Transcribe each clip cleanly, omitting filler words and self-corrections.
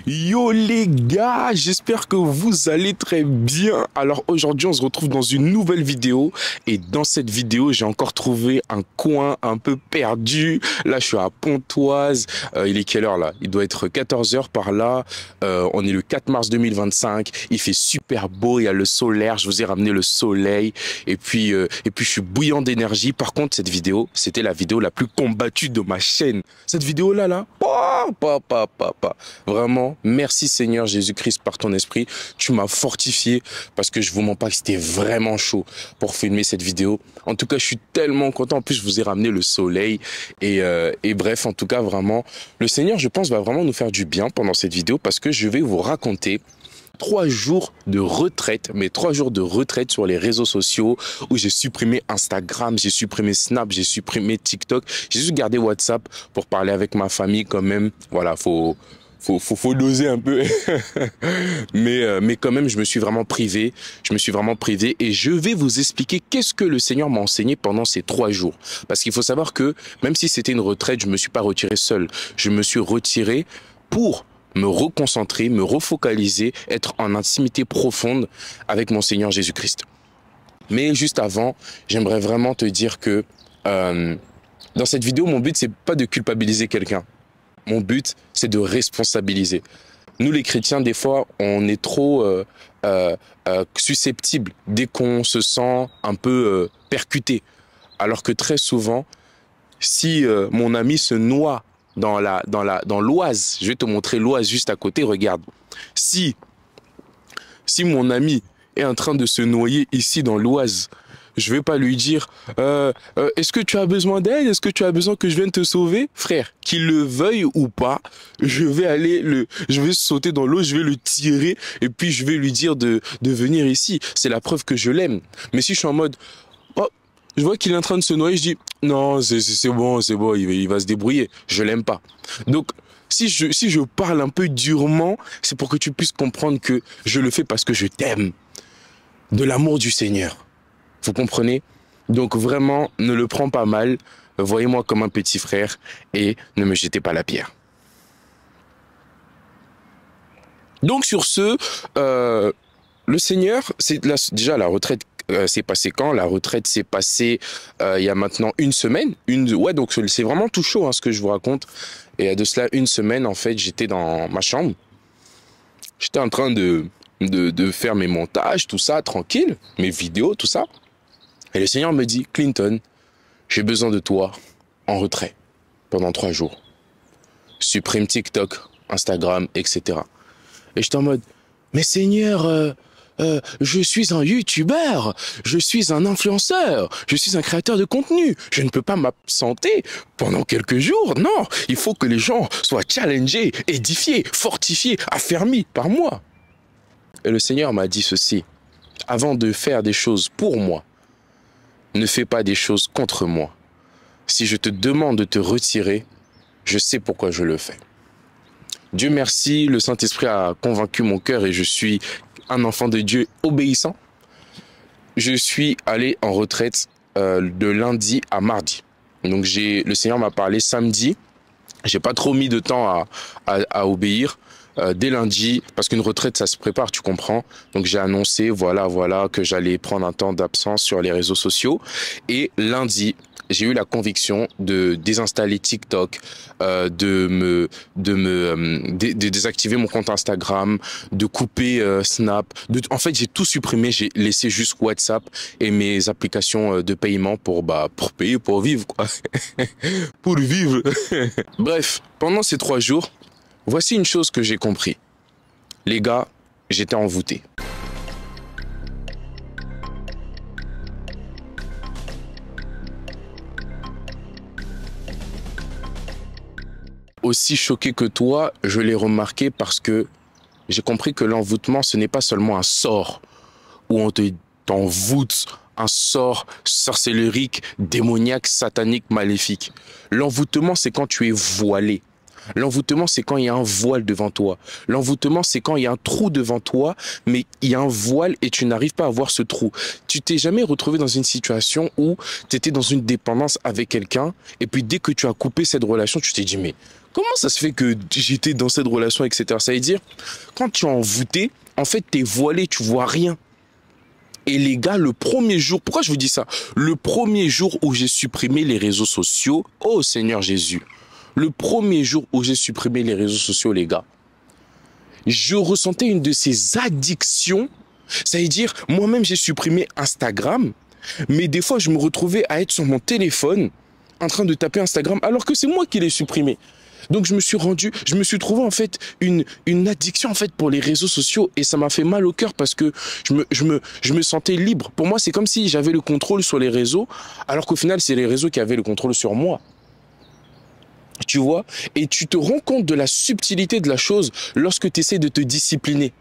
Yo les gars, j'espère que vous allez très bien. Alors aujourd'hui on se retrouve dans une nouvelle vidéo et dans cette vidéo j'ai encore trouvé un coin un peu perdu. Là je suis à Pontoise, il est quelle heure là? Il doit être 14 h par là, on est le 4 mars 2025, il fait super beau, il y a le solaire, je vous ai ramené le soleil et puis je suis bouillant d'énergie. Par contre cette vidéo, c'était la vidéo la plus combattue de ma chaîne. Cette vidéo là, vraiment, merci Seigneur Jésus-Christ par ton esprit. Tu m'as fortifié parce que je vous mens pas que c'était vraiment chaud pour filmer cette vidéo. En tout cas, je suis tellement content. En plus, je vous ai ramené le soleil et bref, en tout cas, vraiment, le Seigneur, je pense, va vraiment nous faire du bien pendant cette vidéo parce que je vais vous raconter 3 jours de retraite, mais 3 jours de retraite sur les réseaux sociaux où j'ai supprimé Instagram, j'ai supprimé Snap, j'ai supprimé TikTok. J'ai juste gardé WhatsApp pour parler avec ma famille quand même. Voilà, faut doser un peu. mais quand même, je me suis vraiment privé. Et je vais vous expliquer qu'est-ce que le Seigneur m'a enseigné pendant ces 3 jours. Parce qu'il faut savoir que même si c'était une retraite, je me suis pas retiré seul. Je me suis retiré pour me reconcentrer, me refocaliser, être en intimité profonde avec mon Seigneur Jésus-Christ. Mais juste avant, j'aimerais vraiment te dire que dans cette vidéo, mon but, c'est pas de culpabiliser quelqu'un. Mon but, c'est de responsabiliser. Nous, les chrétiens, des fois, on est trop susceptibles dès qu'on se sent un peu percuté. Alors que très souvent, si mon ami se noie dans l'Oise, je vais te montrer l'Oise juste à côté, regarde. Si mon ami est en train de se noyer ici dans l'Oise, je vais pas lui dire est-ce que tu as besoin d'aide? Est-ce que tu as besoin que je vienne te sauver? Frère, qu'il le veuille ou pas, je vais sauter dans l'eau, je vais le tirer et puis je vais lui dire de venir ici. C'est la preuve que je l'aime. Mais si je suis en mode je vois qu'il est en train de se noyer, je dis non, c'est bon, il va se débrouiller. Je l'aime pas. Donc, si je parle un peu durement, c'est pour que tu puisses comprendre que je le fais parce que je t'aime. De l'amour du Seigneur. Vous comprenez? Donc vraiment, ne le prends pas mal. Voyez-moi comme un petit frère et ne me jetez pas la pierre. Donc sur ce, le Seigneur, c'est déjà la retraite. C'est passé quand? La retraite s'est passée il y a maintenant une semaine. Ouais, donc c'est vraiment tout chaud ce que je vous raconte. Et il y a de cela une semaine, en fait, j'étais dans ma chambre. J'étais en train de faire mes montages, tout ça, tranquille, mes vidéos, tout ça. Et le Seigneur me dit, Clinton, j'ai besoin de toi en retrait pendant 3 jours. Supprime TikTok, Instagram, etc. Et j'étais en mode, mais Seigneur, je suis un youtubeur, je suis un influenceur, je suis un créateur de contenu. Je ne peux pas m'absenter pendant quelques jours. Non, il faut que les gens soient challengés, édifiés, fortifiés, affermis par moi. Et le Seigneur m'a dit ceci. Avant de faire des choses pour moi, ne fais pas des choses contre moi. Si je te demande de te retirer, je sais pourquoi je le fais. Dieu merci, le Saint-Esprit a convaincu mon cœur et je suis un enfant de Dieu obéissant. Je suis allé en retraite de lundi à mardi. Donc le Seigneur m'a parlé samedi. J'ai pas trop mis de temps à obéir. Dès lundi, parce qu'une retraite, ça se prépare, tu comprends. Donc j'ai annoncé, voilà, que j'allais prendre un temps d'absence sur les réseaux sociaux. Et lundi, j'ai eu la conviction de désinstaller TikTok, de désactiver mon compte Instagram, de couper Snap. En fait, j'ai tout supprimé. J'ai laissé juste WhatsApp et mes applications de paiement pour payer, pour vivre, quoi. Pour vivre. Bref, pendant ces 3 jours, voici une chose que j'ai compris. Les gars, j'étais envoûté. Aussi choqué que toi, je l'ai remarqué parce que j'ai compris que l'envoûtement, ce n'est pas seulement un sort où on t'envoûte, un sort sorcellerique, démoniaque, satanique, maléfique. L'envoûtement, c'est quand tu es voilé. L'envoûtement, c'est quand il y a un voile devant toi. L'envoûtement, c'est quand il y a un trou devant toi, mais il y a un voile et tu n'arrives pas à voir ce trou. Tu t'es jamais retrouvé dans une situation où tu étais dans une dépendance avec quelqu'un et puis dès que tu as coupé cette relation, tu t'es dit mais comment ça se fait que j'étais dans cette relation, etc. Ça veut dire, quand tu es envoûté, en fait, tu es voilé, tu vois rien. Et les gars, le premier jour, pourquoi je vous dis ça? Le premier jour où j'ai supprimé les réseaux sociaux, oh Seigneur Jésus, le premier jour où j'ai supprimé les réseaux sociaux, les gars, je ressentais une de ces addictions. Ça veut dire, moi-même, j'ai supprimé Instagram, mais des fois, je me retrouvais à être sur mon téléphone en train de taper Instagram, alors que c'est moi qui l'ai supprimé. Donc je me suis trouvé en fait une addiction en fait pour les réseaux sociaux et ça m'a fait mal au cœur parce que je me sentais libre. Pour moi, c'est comme si j'avais le contrôle sur les réseaux, alors qu'au final, c'est les réseaux qui avaient le contrôle sur moi. Tu vois? Et tu te rends compte de la subtilité de la chose lorsque tu essaies de te discipliner.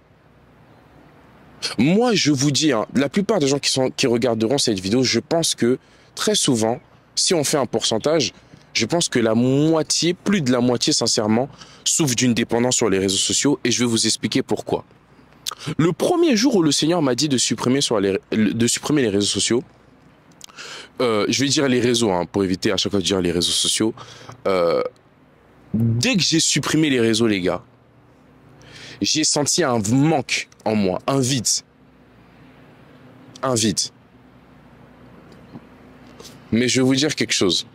Moi, je vous dis, hein, la plupart des gens qui regarderont cette vidéo, je pense que très souvent, si on fait un pourcentage, je pense que la moitié, plus de la moitié sincèrement, souffre d'une dépendance sur les réseaux sociaux et je vais vous expliquer pourquoi. Le premier jour où le Seigneur m'a dit de supprimer les réseaux sociaux, je vais dire les réseaux, hein, pour éviter à chaque fois de dire les réseaux sociaux, dès que j'ai supprimé les réseaux, les gars, j'ai senti un manque en moi, un vide. Un vide. Mais je vais vous dire quelque chose.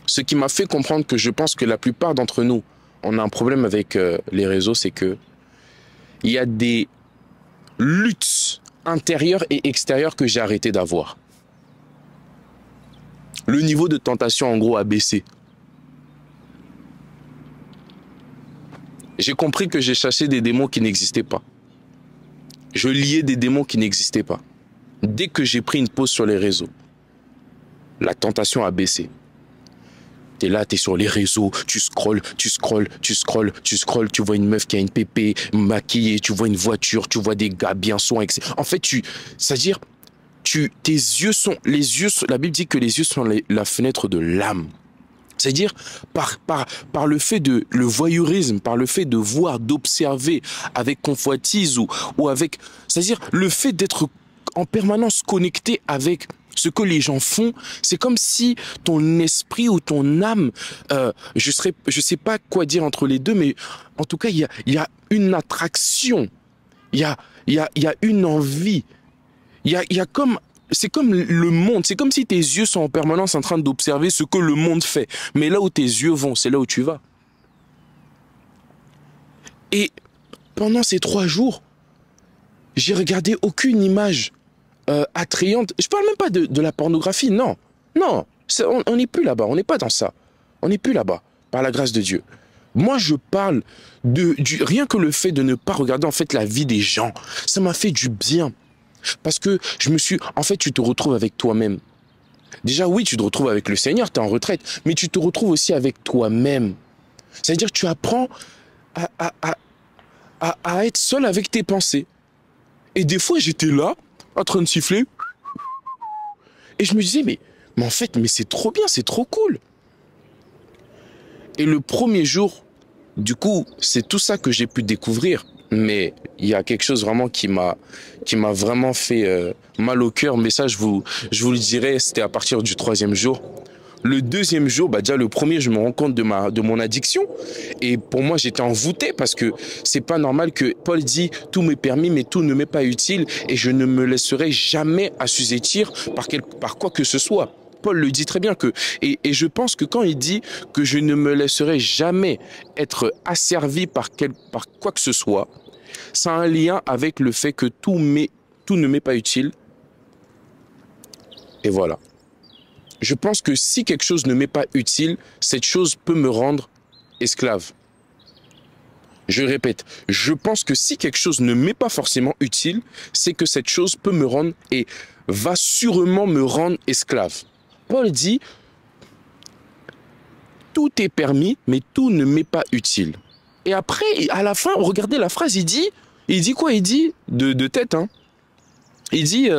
Ce qui m'a fait comprendre que je pense que la plupart d'entre nous, on a un problème avec les réseaux, c'est que il y a des luttes intérieures et extérieures que j'ai arrêté d'avoir. Le niveau de tentation, en gros, a baissé. J'ai compris que j'ai chassé des démons qui n'existaient pas. Je liais des démons qui n'existaient pas. Dès que j'ai pris une pause sur les réseaux, la tentation a baissé. T'es là, t'es sur les réseaux, tu scrolles, tu vois une meuf qui a une pépé maquillée, tu vois une voiture, tu vois des gars bien soins, etc. En fait, c'est-à-dire, tes yeux sont, la Bible dit que les yeux sont la fenêtre de l'âme. C'est-à-dire, par le fait de, le voyeurisme, par le fait de voir, d'observer avec convoitise ou avec, c'est-à-dire, le fait d'être en permanence connecté avec ce que les gens font, c'est comme si ton esprit ou ton âme, je sais pas quoi dire entre les deux, mais en tout cas, il y a une attraction, il y a une envie, c'est comme le monde, c'est comme si tes yeux sont en permanence en train d'observer ce que le monde fait. Mais là où tes yeux vont, c'est là où tu vas. Et pendant ces 3 jours, j'ai regardé aucune image attrayante. Je parle même pas de la pornographie, non. Non, on n'est plus là-bas, on n'est pas dans ça. On n'est plus là-bas, par la grâce de Dieu. Moi, je parle rien que le fait de ne pas regarder en fait la vie des gens. Ça m'a fait du bien. Parce que en fait, tu te retrouves avec toi-même. Déjà, oui, tu te retrouves avec le Seigneur, tu es en retraite, mais tu te retrouves aussi avec toi-même. C'est-à-dire que tu apprends à être seul avec tes pensées. Et des fois, j'étais là, en train de siffler, et je me disais, mais en fait, mais c'est trop bien, c'est trop cool. Et le premier jour, du coup, c'est tout ça que j'ai pu découvrir. Mais il y a quelque chose vraiment qui m'a vraiment fait mal au cœur. Mais ça, je vous le dirai, c'était à partir du 3e jour. Le 2e jour, déjà le premier, je me rends compte de mon addiction. Et pour moi, j'étais envoûté parce que c'est pas normal que Paul dit tout m'est permis, mais tout ne m'est pas utile. Et je ne me laisserai jamais assujettir par quoi que ce soit. Paul le dit très bien et je pense que quand il dit que je ne me laisserai jamais être asservi par quoi que ce soit, ça a un lien avec le fait que tout ne m'est pas utile. Et voilà. Je pense que si quelque chose ne m'est pas utile, cette chose peut me rendre esclave. Je répète, je pense que si quelque chose ne m'est pas forcément utile, c'est que cette chose peut me rendre et va sûrement me rendre esclave. Paul dit, tout est permis, mais tout ne m'est pas utile. Et après, à la fin, regardez la phrase, il dit quoi? Il dit, de tête, hein. Il dit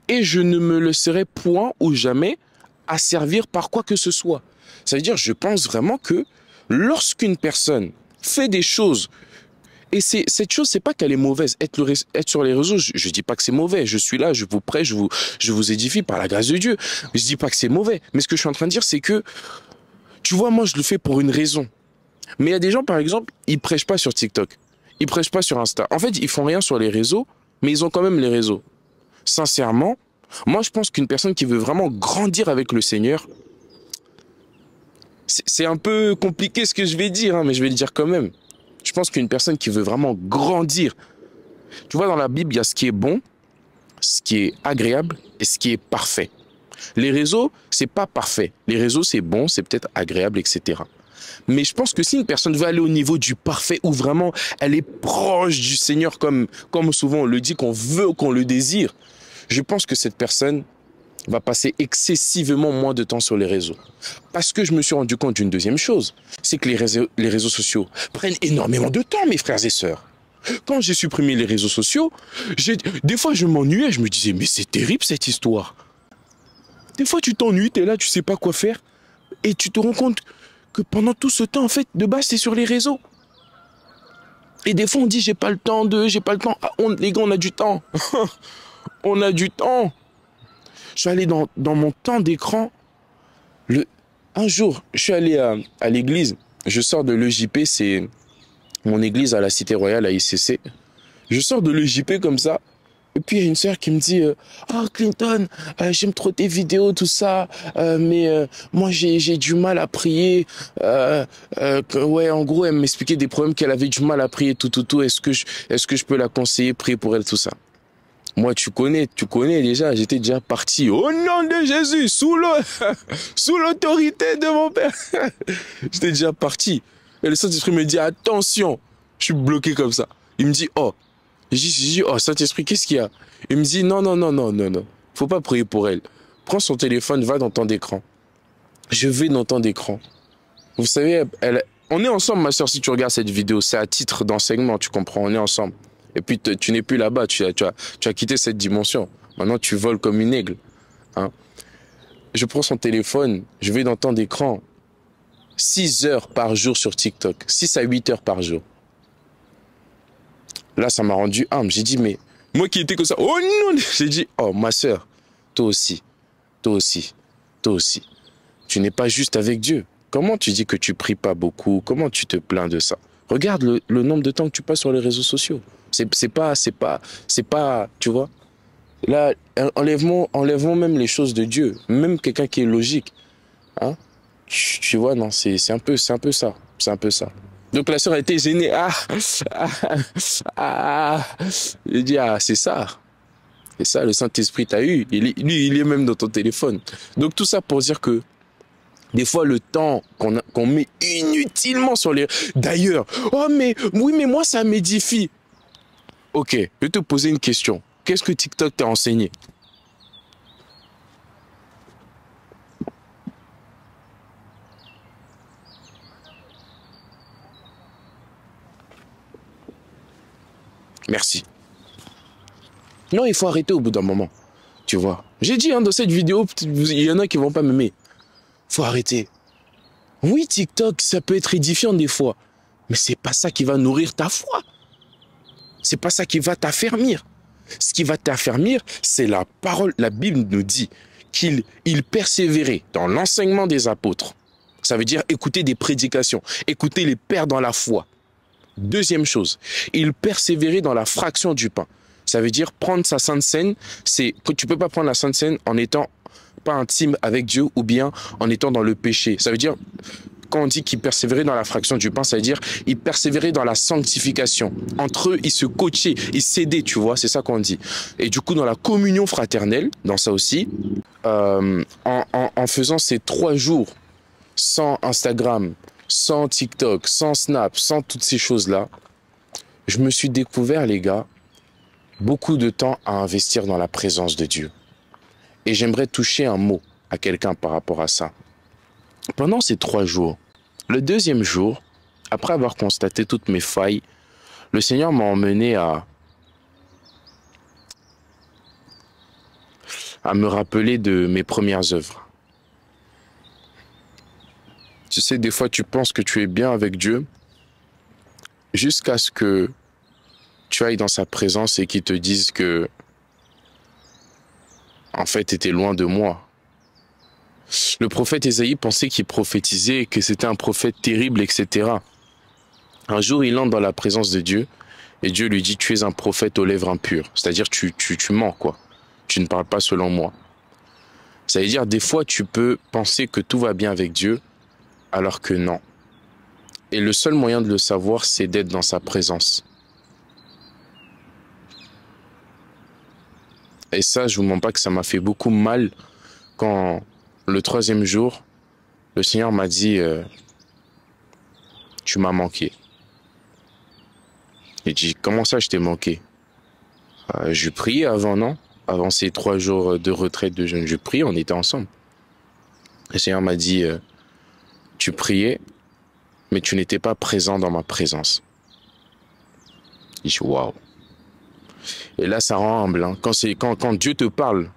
et je ne me laisserai point ou jamais asservir par quoi que ce soit. Ça veut dire, je pense vraiment que lorsqu'une personne fait des choses, et cette chose, c'est pas qu'elle est mauvaise. Être sur les réseaux, je dis pas que c'est mauvais. Je suis là, je vous prêche, je vous édifie par la grâce de Dieu. Je dis pas que c'est mauvais. Mais ce que je suis en train de dire, c'est que, tu vois, moi, je le fais pour une raison. Mais il y a des gens, par exemple, ils prêchent pas sur TikTok. Ils prêchent pas sur Insta. En fait, ils font rien sur les réseaux, mais ils ont quand même les réseaux. Sincèrement, moi, je pense qu'une personne qui veut vraiment grandir avec le Seigneur, c'est un peu compliqué ce que je vais dire, hein, mais je vais le dire quand même. Je pense qu'une personne qui veut vraiment grandir, tu vois, dans la Bible, il y a ce qui est bon, ce qui est agréable et ce qui est parfait. Les réseaux, c'est pas parfait. Les réseaux, c'est bon, c'est peut-être agréable, etc. Mais je pense que si une personne veut aller au niveau du parfait, où vraiment elle est proche du Seigneur, comme souvent on le dit, qu'on veut, qu'on le désire, je pense que cette personne va passer excessivement moins de temps sur les réseaux. Parce que je me suis rendu compte d'une deuxième chose, c'est que les réseaux sociaux prennent énormément de temps, mes frères et sœurs. Quand j'ai supprimé les réseaux sociaux, des fois je m'ennuyais, je me disais, mais c'est terrible cette histoire. Des fois tu t'ennuies, t'es là, tu sais pas quoi faire, et tu te rends compte que pendant tout ce temps, en fait, de base, c'est sur les réseaux. Et des fois on dit, j'ai pas le temps. Ah, les gars, on a du temps. On a du temps. Je suis allé dans mon temps d'écran. Un jour, je suis allé à l'église. Je sors de l'EJP, c'est mon église à la Cité Royale, à ICC. Je sors de l'EJP comme ça. Et puis il y a une sœur qui me dit oh Clinton, j'aime trop tes vidéos, tout ça, mais moi j'ai du mal à prier. Ouais, en gros, elle m'expliquait des problèmes qu'elle avait du mal à prier, tout. Est-ce que je peux la conseiller, prier pour elle, tout ça? Moi, tu connais déjà, j'étais déjà parti. Au nom de Jésus, sous l'autorité de mon Père. J'étais déjà parti. Et le Saint-Esprit me dit, attention. Je suis bloqué comme ça. Il me dit, oh. J'ai dit, oh, Saint-Esprit, qu'est-ce qu'il y a? Il me dit, non. Faut pas prier pour elle. Prends son téléphone, va dans ton écran. Je vais dans ton écran. Vous savez, on est ensemble, ma soeur, si tu regardes cette vidéo. C'est à titre d'enseignement, tu comprends, on est ensemble. Et puis, tu n'es plus là-bas, tu as quitté cette dimension. Maintenant, tu voles comme une aigle. Hein. Je prends son téléphone, je vais dans temps d'écran. 6 heures par jour sur TikTok. 6 à 8 heures par jour. Là, ça m'a rendu humble. J'ai dit, mais moi qui étais comme ça, oh non. J'ai dit, oh, ma soeur, toi aussi. Tu n'es pas juste avec Dieu. Comment tu dis que tu pries pas beaucoup? Comment tu te plains de ça? Regarde le nombre de temps que tu passes sur les réseaux sociaux. C'est pas, tu vois. Là, enlèvons même les choses de Dieu. Même quelqu'un qui est logique. Hein? Tu vois, non, c'est un peu ça. C'est un peu ça. Donc la sœur a été gênée. J'ai dit, c'est ça. C'est ça, le Saint-Esprit t'a eu. Il est même dans ton téléphone. Donc tout ça pour dire que des fois, le temps qu'on met inutilement sur les... D'ailleurs, oh mais moi ça m'édifie. Ok, je vais te poser une question. Qu'est-ce que TikTok t'a enseigné? Merci. Non, il faut arrêter au bout d'un moment. Tu vois. J'ai dit dans cette vidéo, il y en a qui vont pas m'aimer. Faut arrêter. Oui, TikTok, ça peut être édifiant des fois. Mais c'est pas ça qui va nourrir ta foi. C'est pas ça qui va t'affermir. Ce qui va t'affermir, c'est la parole. La Bible nous dit qu'il persévérait dans l'enseignement des apôtres. Ça veut dire écouter des prédications, écouter les pères dans la foi. Deuxième chose, il persévérait dans la fraction du pain. Ça veut dire prendre sa sainte scène. C'est que tu peux pas prendre la sainte scène en étant pas intime avec Dieu ou bien en étant dans le péché. Ça veut dire, quand on dit qu'il persévérait dans la fraction du pain, ça veut dire il persévérait dans la sanctification. Entre eux, ils se coachaient, ils s'aidaient, tu vois, c'est ça qu'on dit. Et du coup, dans la communion fraternelle, dans ça aussi, en faisant ces 3 jours sans Instagram, sans TikTok, sans Snap, sans toutes ces choses-là, je me suis découvert, les gars, beaucoup de temps à investir dans la présence de Dieu. Et j'aimerais toucher un mot à quelqu'un par rapport à ça. Pendant ces 3 jours, le deuxième jour, après avoir constaté toutes mes failles, le Seigneur m'a emmené à me rappeler de mes premières œuvres. Tu sais, des fois, tu penses que tu es bien avec Dieu jusqu'à ce que tu ailles dans sa présence et qu'il te dise que, en fait, tu étais loin de moi. Le prophète Ésaïe pensait qu'il prophétisait, que c'était un prophète terrible, etc. Un jour, il entre dans la présence de Dieu et Dieu lui dit, tu es un prophète aux lèvres impures. C'est-à-dire, tu mens, quoi. Tu ne parles pas selon moi. Ça veut dire, des fois, tu peux penser que tout va bien avec Dieu, alors que non. Et le seul moyen de le savoir, c'est d'être dans sa présence. Et ça, je vous mens pas que ça m'a fait beaucoup mal quand, le 3e jour, le Seigneur m'a dit, tu m'as manqué. Et j'ai dit, comment ça, je t'ai manqué? Je priais avant, non? Avant ces 3 jours de retraite de jeûne, je priais, on était ensemble. Le Seigneur m'a dit, tu priais, mais tu n'étais pas présent dans ma présence. Et je dis, waouh. Et là, ça rend humble. Hein. Quand Dieu te parle,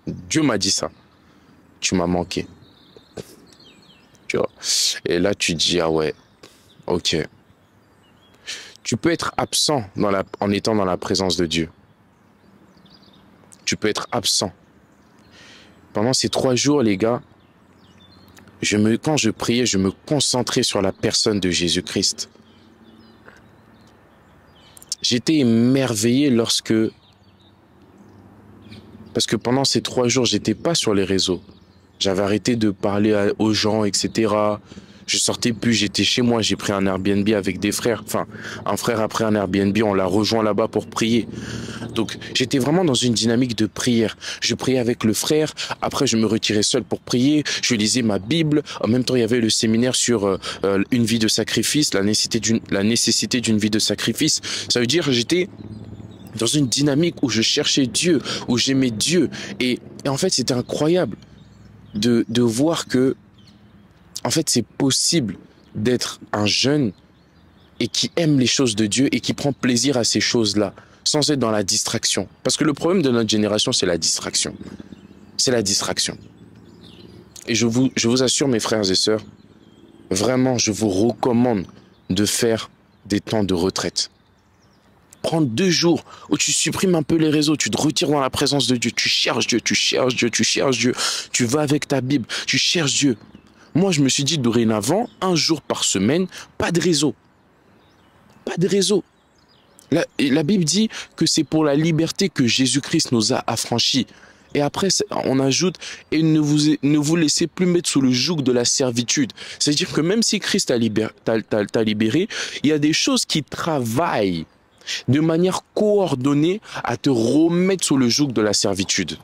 Dieu m'a dit ça. Tu m'as manqué. Tu vois. Et là, tu dis, ah ouais, ok. Tu peux être absent en étant dans la présence de Dieu. Tu peux être absent. Pendant ces 3 jours, les gars, quand je priais, je me concentrais sur la personne de Jésus-Christ. J'étais émerveillé parce que pendant ces 3 jours, j'étais pas sur les réseaux. J'avais arrêté de parler aux gens, etc. Je sortais plus, j'étais chez moi, j'ai pris un Airbnb avec des frères. Enfin, un frère a pris un Airbnb, on l'a rejoint là-bas pour prier. Donc, j'étais vraiment dans une dynamique de prière. Je priais avec le frère, après je me retirais seul pour prier, je lisais ma Bible. En même temps, il y avait le séminaire sur une vie de sacrifice, la nécessité d'une vie de sacrifice. Ça veut dire que j'étais dans une dynamique où je cherchais Dieu, où j'aimais Dieu. Et en fait, c'était incroyable de voir que, en fait, c'est possible d'être un jeune et qui aime les choses de Dieu et qui prend plaisir à ces choses-là, sans être dans la distraction. Parce que le problème de notre génération, c'est la distraction. C'est la distraction. Et je vous assure, mes frères et sœurs, vraiment, je vous recommande de faire des temps de retraite. Prendre 2 jours où tu supprimes un peu les réseaux, tu te retires dans la présence de Dieu, tu cherches Dieu, tu cherches Dieu, tu cherches Dieu, tu vas avec ta Bible, tu cherches Dieu. Moi, je me suis dit dorénavant, 1 jour par semaine, pas de réseau. Pas de réseau. La Bible dit que c'est pour la liberté que Jésus-Christ nous a affranchis. Et après, on ajoute, et ne vous laissez plus mettre sous le joug de la servitude. C'est-à-dire que même si Christ t'a libéré, il y a des choses qui travaillent de manière coordonnée à te remettre sous le joug de la servitude.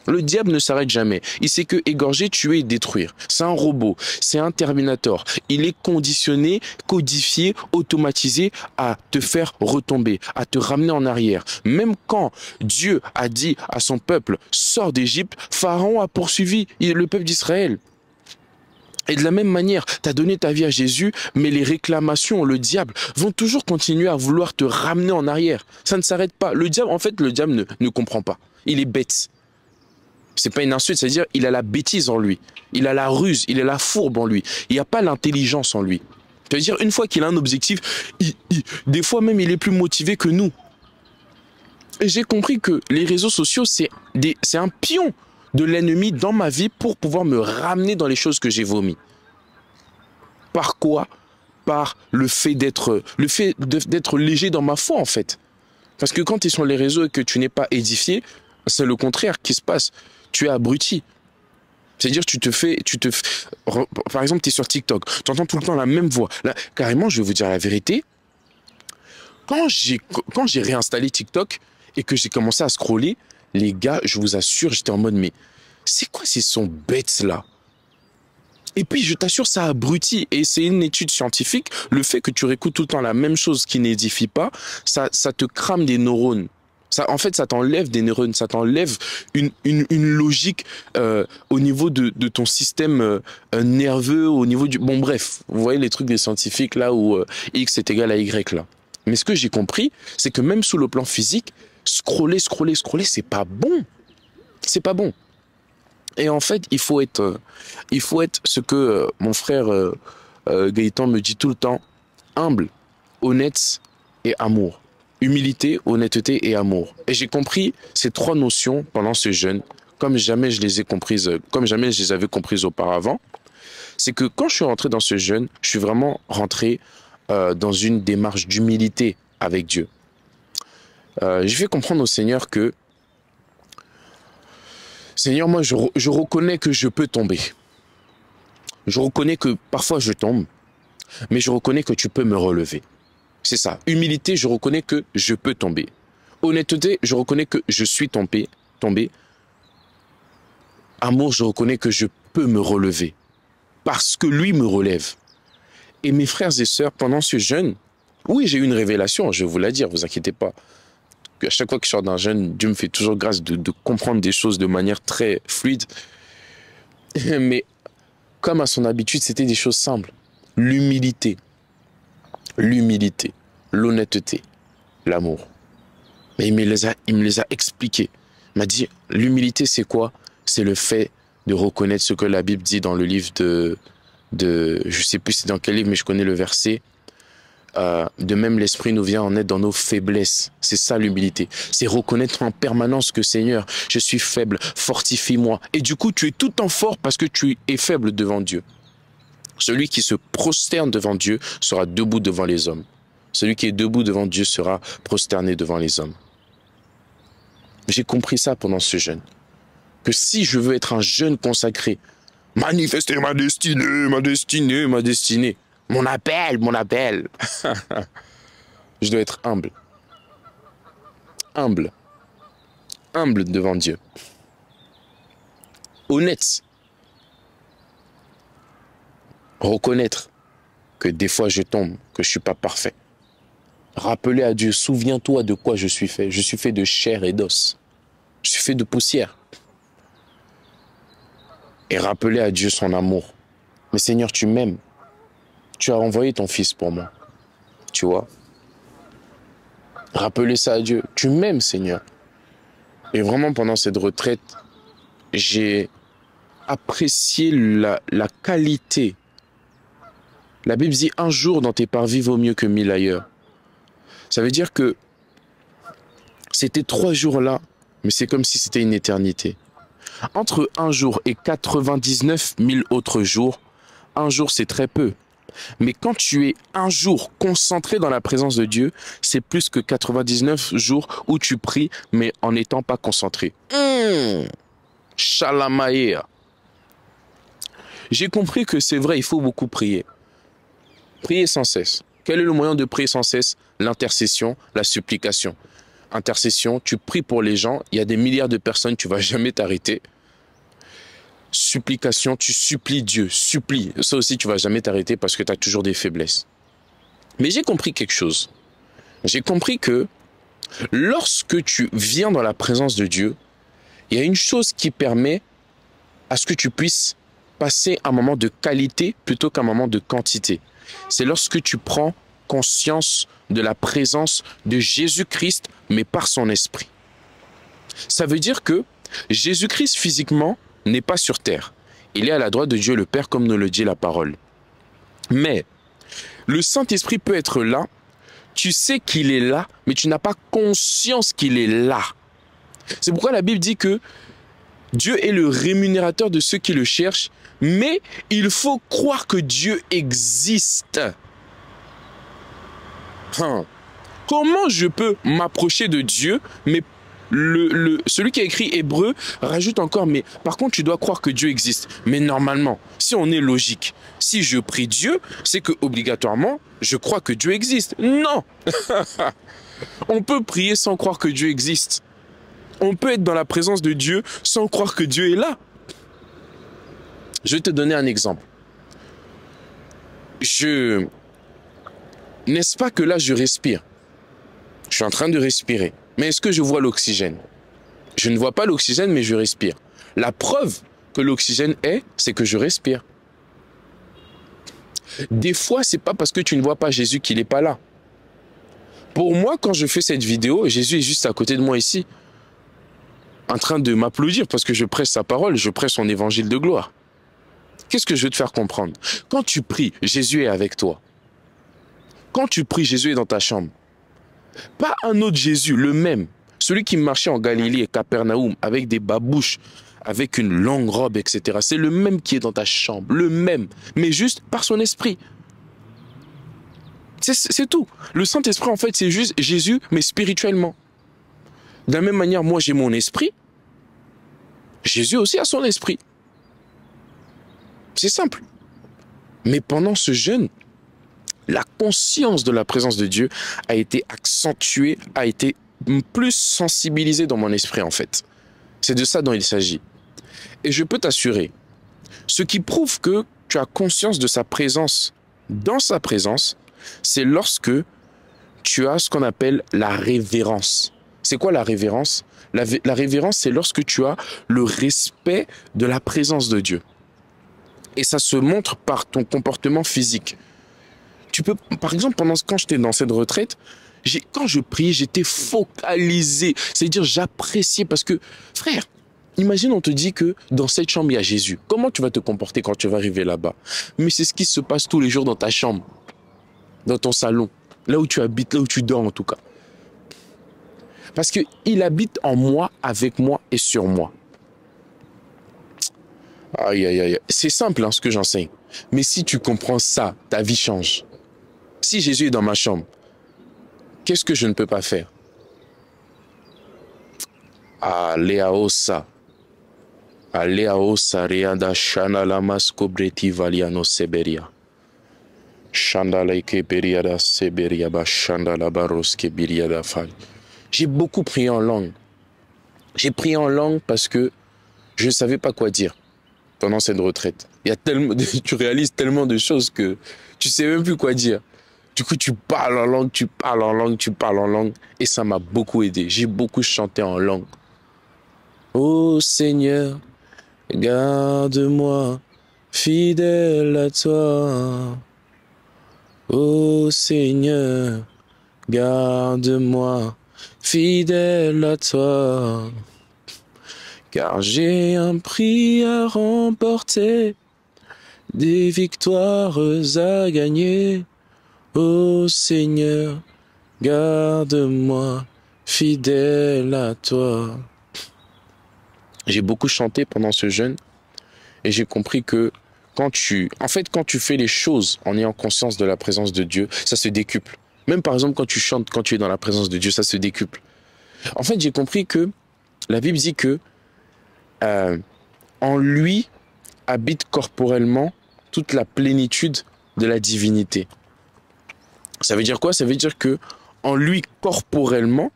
Le diable ne s'arrête jamais. Il sait que égorger, tuer et détruire. C'est un robot, c'est un Terminator. Il est conditionné, codifié, automatisé à te faire retomber, à te ramener en arrière. Même quand Dieu a dit à son peuple, sors d'Égypte, Pharaon a poursuivi le peuple d'Israël. Et de la même manière, tu as donné ta vie à Jésus, mais les réclamations, le diable, vont toujours continuer à vouloir te ramener en arrière. Ça ne s'arrête pas. Le diable, en fait, le diable ne comprend pas. Il est bête. C'est pas une insulte, c'est-à-dire il a la bêtise en lui, il a la ruse, il a la fourbe en lui, il n'y a pas l'intelligence en lui. C'est-à-dire une fois qu'il a un objectif, des fois même il est plus motivé que nous. Et j'ai compris que les réseaux sociaux c'est un pion de l'ennemi dans ma vie pour pouvoir me ramener dans les choses que j'ai vomies. Par quoi? Par le fait d'être léger dans ma foi en fait. Parce que quand tu es sur les réseaux et que tu n'es pas édifié, c'est le contraire qui se passe. Tu es abruti. C'est-à-dire, par exemple, tu es sur TikTok, tu entends tout le temps la même voix. Là, carrément, je vais vous dire la vérité. Quand j'ai réinstallé TikTok et que j'ai commencé à scroller, les gars, je vous assure, j'étais en mode, mais c'est quoi ces sons bêtes là? Et puis, je t'assure, ça abrutit. Et c'est une étude scientifique. Le fait que tu réécoutes tout le temps la même chose qui n'édifie pas, ça te crame des neurones. En fait, ça t'enlève des neurones, ça t'enlève une logique au niveau de ton système nerveux, au niveau du... Bon, bref, vous voyez les trucs des scientifiques là où X est égal à Y là. Mais ce que j'ai compris, c'est que même sous le plan physique, scroller, c'est pas bon. C'est pas bon. Et en fait, il faut être ce que mon frère Gaëtan me dit tout le temps, humble, honnête et amour. Humilité, honnêteté et amour. Et j'ai compris ces trois notions pendant ce jeûne, comme jamais je les ai comprises, comme jamais je les avais comprises auparavant. C'est que quand je suis rentré dans ce jeûne, je suis vraiment rentré dans une démarche d'humilité avec Dieu. J'ai fait comprendre au Seigneur que, Seigneur, moi je reconnais que je peux tomber. Je reconnais que parfois je tombe, mais je reconnais que tu peux me relever. C'est ça. Humilité, je reconnais que je peux tomber. Honnêteté, je reconnais que je suis tombé. Amour, je reconnais que je peux me relever. Parce que lui me relève. Et mes frères et sœurs, pendant ce jeûne, oui, j'ai eu une révélation, je vais vous la dire, vous inquiétez pas. À chaque fois que je sors d'un jeûne, Dieu me fait toujours grâce de comprendre des choses de manière très fluide. Mais comme à son habitude, c'était des choses simples. L'humilité, l'honnêteté, l'amour. Mais il me les a expliqués. Il m'a dit, l'humilité c'est quoi? C'est le fait de reconnaître ce que la Bible dit dans le livre de je sais plus c'est dans quel livre, mais je connais le verset. De même l'Esprit nous vient en aide dans nos faiblesses. C'est ça l'humilité. C'est reconnaître en permanence que Seigneur, je suis faible, fortifie-moi. Et du coup, tu es tout en fort parce que tu es faible devant Dieu. Celui qui se prosterne devant Dieu sera debout devant les hommes. Celui qui est debout devant Dieu sera prosterné devant les hommes. J'ai compris ça pendant ce jeûne. Que si je veux être un jeune consacré, manifester ma destinée, mon appel. Je dois être humble. Humble devant Dieu. Honnête. Reconnaître que des fois je tombe, que je ne suis pas parfait. Rappeler à Dieu, souviens-toi de quoi je suis fait. Je suis fait de chair et d'os. Je suis fait de poussière. Et rappeler à Dieu son amour. Mais Seigneur, tu m'aimes. Tu as envoyé ton fils pour moi. Tu vois? Rappeler ça à Dieu. Tu m'aimes, Seigneur. Et vraiment, pendant cette retraite, j'ai apprécié la qualité. La Bible dit, un jour dans tes parvis vaut mieux que 1000 ailleurs. Ça veut dire que c'était 3 jours là, mais c'est comme si c'était une éternité. Entre un jour et 99 000 autres jours, un jour c'est très peu. Mais quand tu es un jour concentré dans la présence de Dieu, c'est plus que 99 jours où tu pries, mais en n'étant pas concentré. Shalamaïa. J'ai compris que c'est vrai, il faut beaucoup prier. Prier sans cesse. Quel est le moyen de prier sans cesse? L'intercession, la supplication. Intercession, tu pries pour les gens, il y a des milliards de personnes, tu ne vas jamais t'arrêter. Supplication, tu supplies Dieu, supplie. Ça aussi, tu ne vas jamais t'arrêter parce que tu as toujours des faiblesses. Mais j'ai compris quelque chose. J'ai compris que lorsque tu viens dans la présence de Dieu, il y a une chose qui permet à ce que tu puisses passer un moment de qualité plutôt qu'un moment de quantité. C'est lorsque tu prends conscience de la présence de Jésus-Christ, mais par son esprit. Ça veut dire que Jésus-Christ physiquement n'est pas sur terre. Il est à la droite de Dieu le Père, comme nous le dit la parole. Mais le Saint-Esprit peut être là, tu sais qu'il est là, mais tu n'as pas conscience qu'il est là. C'est pourquoi la Bible dit que Dieu est le rémunérateur de ceux qui le cherchent, mais il faut croire que Dieu existe. Comment je peux m'approcher de Dieu, mais celui qui a écrit Hébreu rajoute encore, mais par contre tu dois croire que Dieu existe. Mais normalement, si on est logique, si je prie Dieu, c'est que obligatoirement je crois que Dieu existe. Non. On peut prier sans croire que Dieu existe. On peut être dans la présence de Dieu sans croire que Dieu est là. Je vais te donner un exemple. N'est-ce pas que là je respire? Je suis en train de respirer. Mais est-ce que je vois l'oxygène? Je ne vois pas l'oxygène, mais je respire. La preuve que l'oxygène est, c'est que je respire. Des fois, c'est pas parce que tu ne vois pas Jésus qu'il n'est pas là. Pour moi, quand je fais cette vidéo, Jésus est juste à côté de moi ici. en train de m'applaudir parce que je prêche sa parole, je prêche son évangile de gloire. Qu'est-ce que je veux te faire comprendre? Quand tu pries, Jésus est avec toi. Quand tu pries, Jésus est dans ta chambre. Pas un autre Jésus, le même. Celui qui marchait en Galilée et Capernaum avec des babouches, avec une longue robe, etc. C'est le même qui est dans ta chambre, le même, mais juste par son esprit. C'est tout. Le Saint-Esprit, en fait, c'est juste Jésus, mais spirituellement. De la même manière, moi, j'ai mon esprit. Jésus aussi a son esprit. C'est simple. Mais pendant ce jeûne, la conscience de la présence de Dieu a été accentuée, a été plus sensibilisée dans mon esprit, en fait. C'est de ça dont il s'agit. Et je peux t'assurer, ce qui prouve que tu as conscience de sa présence, dans sa présence, c'est lorsque tu as ce qu'on appelle la révérence. C'est quoi la révérence? La révérence, c'est lorsque tu as le respect de la présence de Dieu. Et ça se montre par ton comportement physique. Tu peux, par exemple, quand j'étais dans cette retraite, quand je priais, j'étais focalisé. C'est-à-dire, j'appréciais parce que, frère, imagine, on te dit que dans cette chambre, il y a Jésus. Comment tu vas te comporter quand tu vas arriver là-bas? Mais c'est ce qui se passe tous les jours dans ta chambre, dans ton salon, là où tu habites, là où tu dors en tout cas. Parce qu'il habite en moi, avec moi et sur moi. Aïe, aïe, aïe. C'est simple hein, ce que j'enseigne. Mais si tu comprends ça, ta vie change. Si Jésus est dans ma chambre, qu'est-ce que je ne peux pas faire? Aleaosa. Aleaosa riada shanalamas kobreti valiano seberia. Shandalaike beriada seberia ba shandalabaroske biriada fal. J'ai beaucoup prié en langue. J'ai prié en langue parce que je ne savais pas quoi dire pendant cette retraite. Il y a tellement, tu réalises tellement de choses que tu ne sais même plus quoi dire. Du coup, tu parles en langue, tu parles en langue, tu parles en langue. Et ça m'a beaucoup aidé. J'ai beaucoup chanté en langue. Ô Seigneur, garde-moi, fidèle à toi. Ô Seigneur, garde-moi, fidèle à toi. Car j'ai un prix à remporter, des victoires à gagner. Ô Seigneur, garde-moi, fidèle à toi. J'ai beaucoup chanté pendant ce jeûne et j'ai compris que quand tu fais les choses en ayant conscience de la présence de Dieu, ça se décuple. Même par exemple quand tu chantes, quand tu es dans la présence de Dieu, ça se décuple. En fait, j'ai compris que la Bible dit que en lui habite corporellement toute la plénitude de la divinité. Ça veut dire quoi? Ça veut dire que en lui corporellement,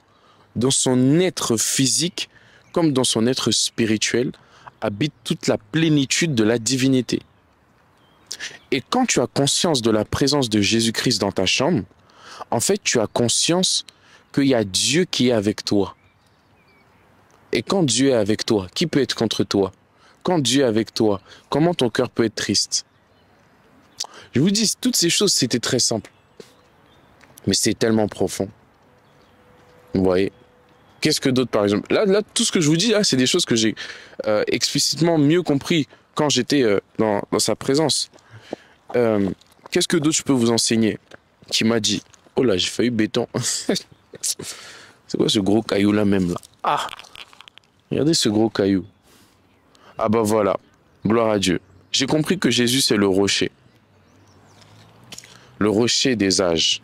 dans son être physique comme dans son être spirituel, habite toute la plénitude de la divinité. Et quand tu as conscience de la présence de Jésus-Christ dans ta chambre, en fait, tu as conscience qu'il y a Dieu qui est avec toi. Et quand Dieu est avec toi, qui peut être contre toi? Quand Dieu est avec toi, comment ton cœur peut être triste? Je vous dis, toutes ces choses, c'était très simple. Mais c'est tellement profond. Vous voyez? Qu'est-ce que d'autre, par exemple? Là, tout ce que je vous dis, là, c'est des choses que j'ai explicitement mieux compris quand j'étais dans sa présence. Qu'est-ce que d'autre je peux vous enseigner? Qui m'a dit, oh là, j'ai failli béton. C'est quoi ce gros caillou là même là? Ah! Regardez ce gros caillou. Ah bah voilà, gloire à Dieu. J'ai compris que Jésus c'est le rocher. Le rocher des âges.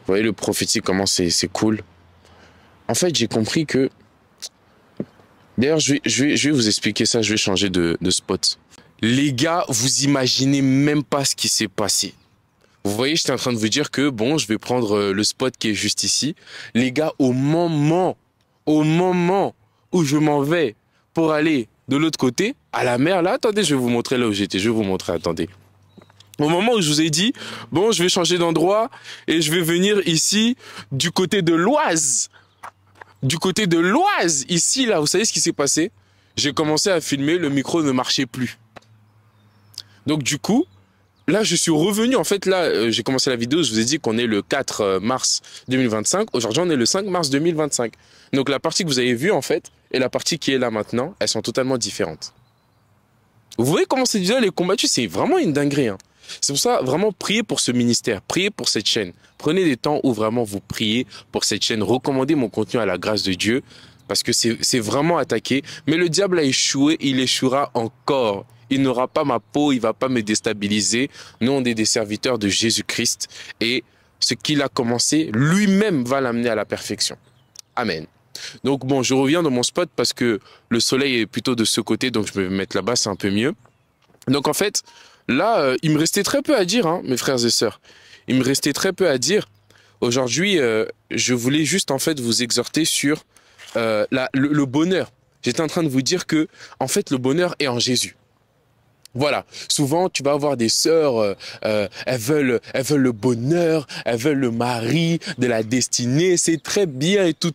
Vous voyez le prophétique, comment c'est cool. En fait, j'ai compris que... D'ailleurs, je vais vous expliquer ça, je vais changer de spot. Les gars, vous imaginez même pas ce qui s'est passé. Vous voyez, j'étais en train de vous dire que, bon, je vais prendre le spot qui est juste ici. Les gars, au moment où je m'en vais pour aller de l'autre côté, à la mer, là, attendez, je vais vous montrer là où j'étais, je vais vous montrer, attendez. Au moment où je vous ai dit, bon, je vais changer d'endroit et je vais venir ici, du côté de l'Oise. Du côté de l'Oise, ici, là, vous savez ce qui s'est passé? J'ai commencé à filmer, le micro ne marchait plus. Donc, du coup, là, je suis revenu. En fait, là, j'ai commencé la vidéo. Je vous ai dit qu'on est le 4 mars 2025. Aujourd'hui, on est le 5 mars 2025. Donc, la partie que vous avez vue, en fait, et la partie qui est là maintenant, elles sont totalement différentes. Vous voyez comment cette vidéo est combattue? C'est vraiment une dinguerie. Hein. C'est pour ça, vraiment, priez pour ce ministère. Priez pour cette chaîne. Prenez des temps où vraiment vous priez pour cette chaîne. Recommandez mon contenu à la grâce de Dieu. Parce que c'est vraiment attaqué. Mais le diable a échoué. Il échouera encore. Il n'aura pas ma peau, il ne va pas me déstabiliser. Nous, on est des serviteurs de Jésus-Christ et ce qu'il a commencé, lui-même va l'amener à la perfection. Amen. Donc bon, je reviens dans mon spot parce que le soleil est plutôt de ce côté, donc je vais me mettre là-bas, c'est un peu mieux. Donc en fait, là, il me restait très peu à dire, hein, mes frères et sœurs. Il me restait très peu à dire. Aujourd'hui, je voulais juste en fait vous exhorter sur le bonheur. J'étais en train de vous dire que, en fait, le bonheur est en Jésus. Voilà, souvent tu vas avoir des sœurs, elles veulent le bonheur, elles veulent le mari de la destinée, c'est très bien et tout.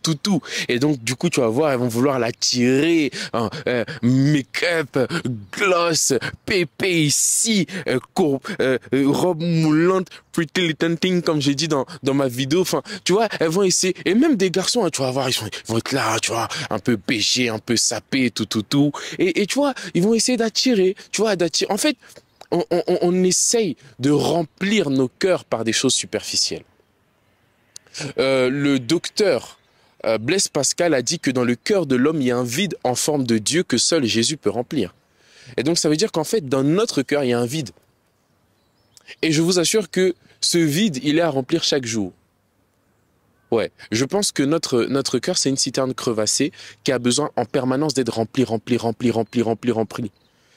Et donc du coup tu vas voir, elles vont vouloir l'attirer, hein, make-up, gloss, pépé ici, robe moulante, pretty little thing comme j'ai dit dans ma vidéo. Enfin, tu vois, elles vont essayer, et même des garçons, hein, tu vas voir, ils vont être là, tu vois, un peu pêchés, un peu sapés, tout. Et tu vois, ils vont essayer d'attirer, tu vois, en fait, on essaye de remplir nos cœurs par des choses superficielles. Le docteur Blaise Pascal a dit que dans le cœur de l'homme, il y a un vide en forme de Dieu que seul Jésus peut remplir. Et donc, ça veut dire qu'en fait, dans notre cœur, il y a un vide. Et je vous assure que ce vide, il est à remplir chaque jour. Ouais, je pense que notre cœur, c'est une citerne crevassée qui a besoin en permanence d'être rempli.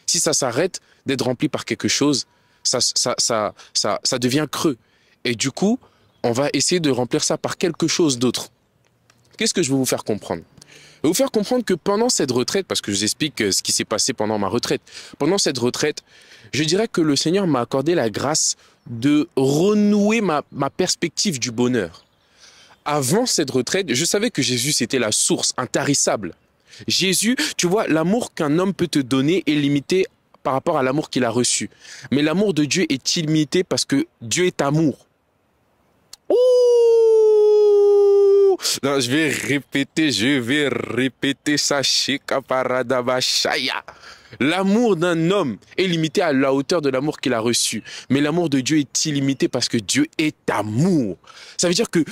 Si ça s'arrête d'être rempli par quelque chose, ça devient creux. Et du coup, on va essayer de remplir ça par quelque chose d'autre. Qu'est-ce que je veux vous faire comprendre? Je vais vous faire comprendre que pendant cette retraite, parce que je vous explique ce qui s'est passé pendant ma retraite, pendant cette retraite, je dirais que le Seigneur m'a accordé la grâce de renouer ma perspective du bonheur. Avant cette retraite, je savais que Jésus, c'était la source intarissable. Jésus, tu vois, l'amour qu'un homme peut te donner est limité par rapport à l'amour qu'il a reçu. Mais l'amour de Dieu est illimité parce que Dieu est amour. Ouh! Non, je vais répéter ça. L'amour d'un homme est limité à la hauteur de l'amour qu'il a reçu. Mais l'amour de Dieu est illimité parce que Dieu est amour. Ça veut dire que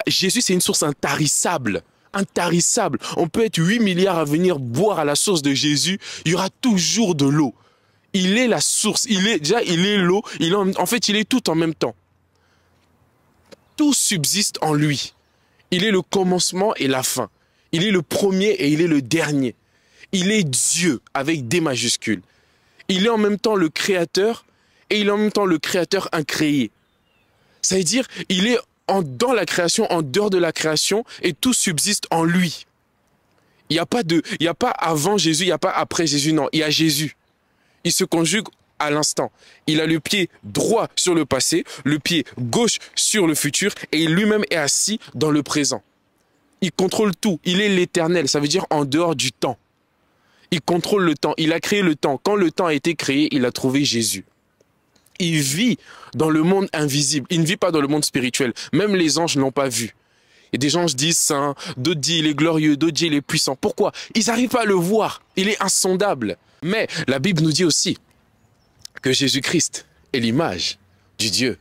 Jésus, c'est une source intarissable. Intarissable. On peut être 8 milliards à venir boire à la source de Jésus. Il y aura toujours de l'eau. Il est la source. Il est l'eau. En fait, il est tout en même temps. Tout subsiste en lui. Il est le commencement et la fin. Il est le premier et il est le dernier. Il est Dieu avec des majuscules. Il est en même temps le créateur et il est en même temps le créateur incréé. Ça veut dire, il est dans la création, en dehors de la création et tout subsiste en lui. Il n'y a pas avant Jésus, il n'y a pas après Jésus, non, il y a Jésus. Il se conjugue à l'instant. Il a le pied droit sur le passé, le pied gauche sur le futur et lui-même est assis dans le présent. Il contrôle tout. Il est l'éternel. Ça veut dire en dehors du temps. Il contrôle le temps. Il a créé le temps. Quand le temps a été créé, il a trouvé Jésus. Il vit dans le monde invisible. Il ne vit pas dans le monde spirituel. Même les anges ne l'ont pas vu. Et des gens disent saint, d'autres disent il est glorieux, d'autres disent il est puissant. Pourquoi? Ils n'arrivent pas à le voir. Il est insondable. Mais la Bible nous dit aussi que Jésus-Christ est l'image du Dieu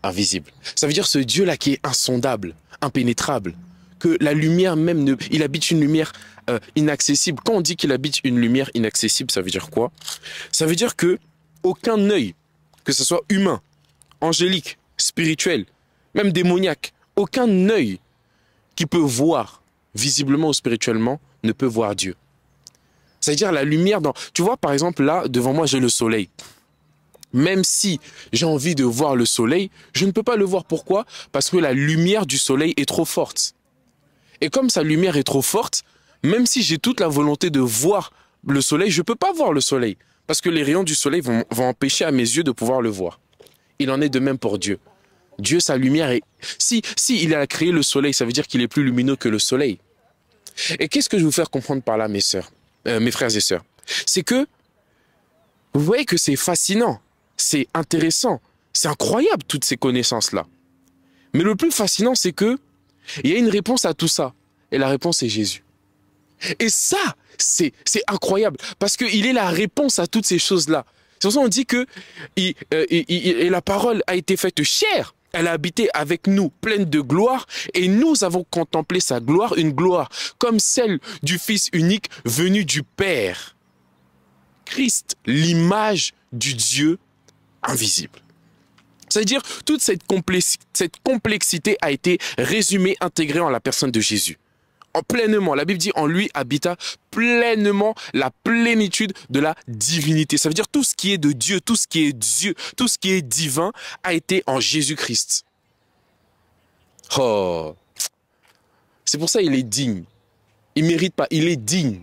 invisible. Ça veut dire ce Dieu-là qui est insondable, impénétrable, que la lumière même, il habite une lumière inaccessible. Quand on dit qu'il habite une lumière inaccessible, ça veut dire quoi? Ça veut dire que aucun œil, que ce soit humain, angélique, spirituel, même démoniaque, aucun œil qui peut voir visiblement ou spirituellement ne peut voir Dieu. C'est-à-dire la lumière dans... Tu vois, par exemple, là, devant moi, j'ai le soleil. Même si j'ai envie de voir le soleil, je ne peux pas le voir. Pourquoi? Parce que la lumière du soleil est trop forte. Et comme sa lumière est trop forte, même si j'ai toute la volonté de voir le soleil, je ne peux pas voir le soleil. Parce que les rayons du soleil vont empêcher à mes yeux de pouvoir le voir. Il en est de même pour Dieu. Dieu, sa lumière est... Si il a créé le soleil, ça veut dire qu'il est plus lumineux que le soleil. Et qu'est-ce que je veux vous faire comprendre par là, mes frères et sœurs? C'est que, vous voyez que c'est fascinant, c'est intéressant. C'est incroyable, toutes ces connaissances-là. Mais le plus fascinant, c'est que il y a une réponse à tout ça. Et la réponse est Jésus. Et ça, c'est incroyable. Parce qu'il est la réponse à toutes ces choses-là. C'est pour ça qu'on dit que et la parole a été faite chair. Elle a habité avec nous, pleine de gloire. Et nous avons contemplé sa gloire, une gloire comme celle du Fils unique venu du Père. Christ, l'image du Dieu invisible. C'est-à-dire, toute cette complexité a été résumée, intégrée en la personne de Jésus. En pleinement, la Bible dit, en lui habita pleinement la plénitude de la divinité. Ça veut dire tout ce qui est de Dieu, tout ce qui est Dieu, tout ce qui est divin a été en Jésus-Christ. Oh, c'est pour ça qu'il est digne. Il ne mérite pas, il est digne.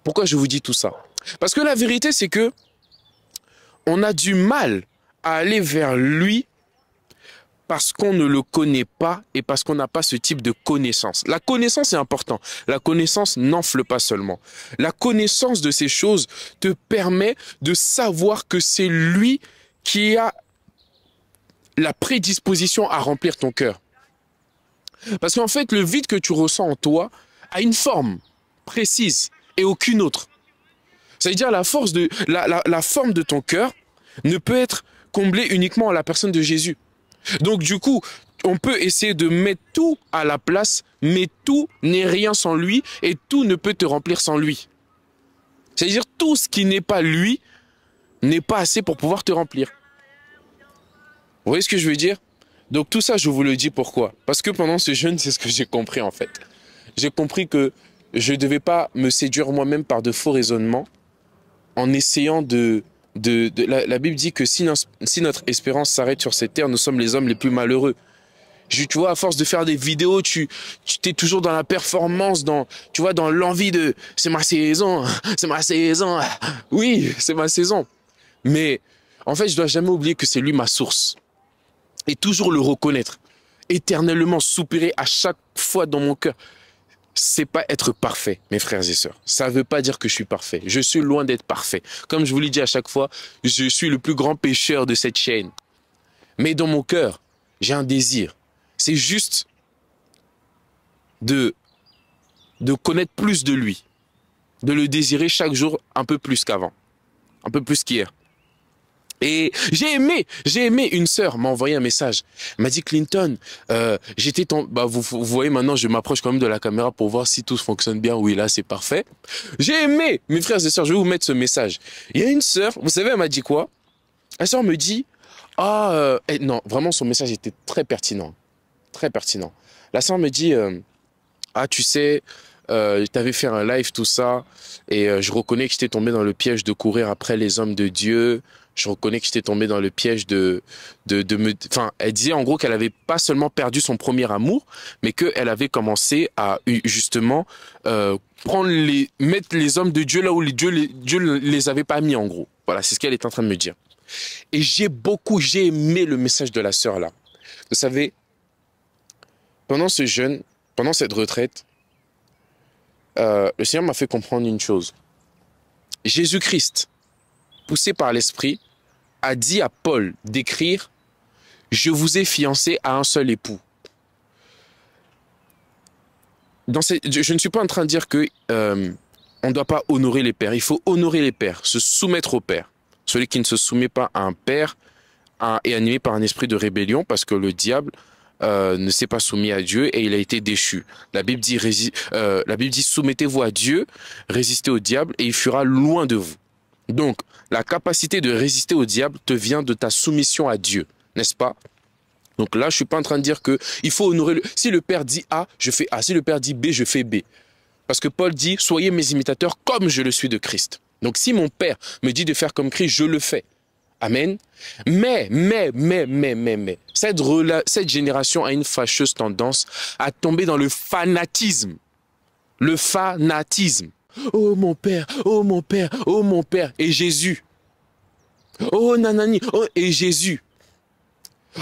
Pourquoi je vous dis tout ça? Parce que la vérité, c'est que on a du mal à aller vers lui parce qu'on ne le connaît pas et parce qu'on n'a pas ce type de connaissance. La connaissance est importante. La connaissance n'enfle pas seulement. La connaissance de ces choses te permet de savoir que c'est lui qui a la prédisposition à remplir ton cœur. Parce qu'en fait, le vide que tu ressens en toi a une forme précise et aucune autre. C'est-à-dire la forme de ton cœur ne peut être comblée uniquement à la personne de Jésus. Donc du coup, on peut essayer de mettre tout à la place, mais tout n'est rien sans lui et tout ne peut te remplir sans lui. C'est-à-dire tout ce qui n'est pas lui n'est pas assez pour pouvoir te remplir. Vous voyez ce que je veux dire? Donc tout ça, je vous le dis pourquoi? Parce que pendant ce jeûne, c'est ce que j'ai compris en fait. J'ai compris que je ne devais pas me séduire moi-même par de faux raisonnements en essayant la Bible dit que si notre espérance s'arrête sur cette terre, nous sommes les hommes les plus malheureux. Tu vois, à force de faire des vidéos, tu t'es toujours dans la performance, dans l'envie de « c'est ma saison, c'est ma saison ». Oui, c'est ma saison. Mais en fait, je dois jamais oublier que c'est lui ma source. Et toujours le reconnaître. Éternellement soupirer à chaque fois dans mon cœur. C'est pas être parfait, mes frères et sœurs. Ça veut pas dire que je suis parfait. Je suis loin d'être parfait. Comme je vous l'ai dit à chaque fois, je suis le plus grand pécheur de cette chaîne. Mais dans mon cœur, j'ai un désir. C'est juste de connaître plus de lui. De le désirer chaque jour un peu plus qu'avant. Un peu plus qu'hier. Et j'ai aimé une sœur m'a envoyé un message. Elle m'a dit Clinton, vous voyez maintenant je m'approche quand même de la caméra pour voir si tout fonctionne bien. Oui là c'est parfait. J'ai aimé, mes frères et sœurs, je vais vous mettre ce message. Il y a une sœur, vous savez elle m'a dit quoi? La sœur me dit non vraiment son message était très pertinent, très pertinent. La sœur me dit tu sais t'avais fait un live tout ça et je reconnais que j'étais tombé dans le piège de courir après les hommes de Dieu. Je reconnais que j'étais tombé dans le piège elle disait en gros qu'elle avait pas seulement perdu son premier amour, mais qu'elle avait commencé à justement mettre les hommes de Dieu là où Dieu les avait pas mis en gros. Voilà, c'est ce qu'elle est en train de me dire. Et j'ai aimé le message de la sœur là. Vous savez, pendant ce jeûne, pendant cette retraite, le Seigneur m'a fait comprendre une chose. Jésus-Christ, poussé par l'Esprit, a dit à Paul d'écrire « Je vous ai fiancé à un seul époux ». Je ne suis pas en train de dire que on ne doit pas honorer les pères. Il faut honorer les pères, se soumettre au père. Celui qui ne se soumet pas à un père est animé par un esprit de rébellion parce que le diable ne s'est pas soumis à Dieu et il a été déchu. La Bible dit soumettez-vous à Dieu, résistez au diable et il fuira loin de vous. Donc, la capacité de résister au diable te vient de ta soumission à Dieu, n'est-ce pas? Donc là, je suis pas en train de dire que il faut honorer si le Père dit A, je fais A. Si le Père dit B, je fais B. Parce que Paul dit, soyez mes imitateurs comme je le suis de Christ. Donc si mon Père me dit de faire comme Christ, je le fais. Amen. Mais, cette génération a une fâcheuse tendance à tomber dans le fanatisme. Le fanatisme. Oh mon Père, oh mon Père, oh mon Père. Et Jésus. Oh nanani, oh, et Jésus.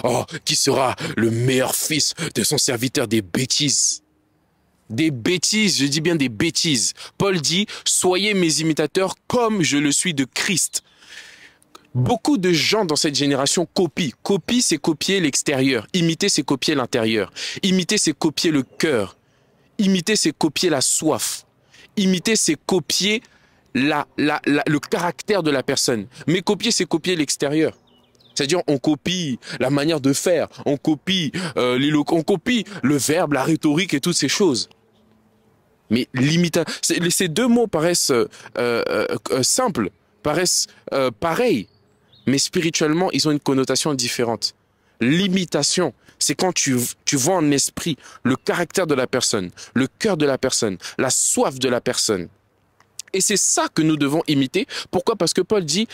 Oh, qui sera le meilleur fils de son serviteur? Des bêtises. Des bêtises, je dis bien des bêtises. Paul dit, soyez mes imitateurs comme je le suis de Christ. Beaucoup de gens dans cette génération copient. Copie, c'est copier l'extérieur. Imiter, c'est copier l'intérieur. Imiter, c'est copier le cœur. Imiter, c'est copier la soif. Imiter, c'est copier le caractère de la personne. Mais copier, c'est copier l'extérieur. C'est-à-dire, on copie la manière de faire, on copie, on copie le verbe, la rhétorique et toutes ces choses. Mais ces deux mots paraissent simples, paraissent pareils, mais spirituellement, ils ont une connotation différente. L'imitation, c'est quand tu vois en esprit le caractère de la personne, le cœur de la personne, la soif de la personne. Et c'est ça que nous devons imiter. Pourquoi? Parce que Paul dit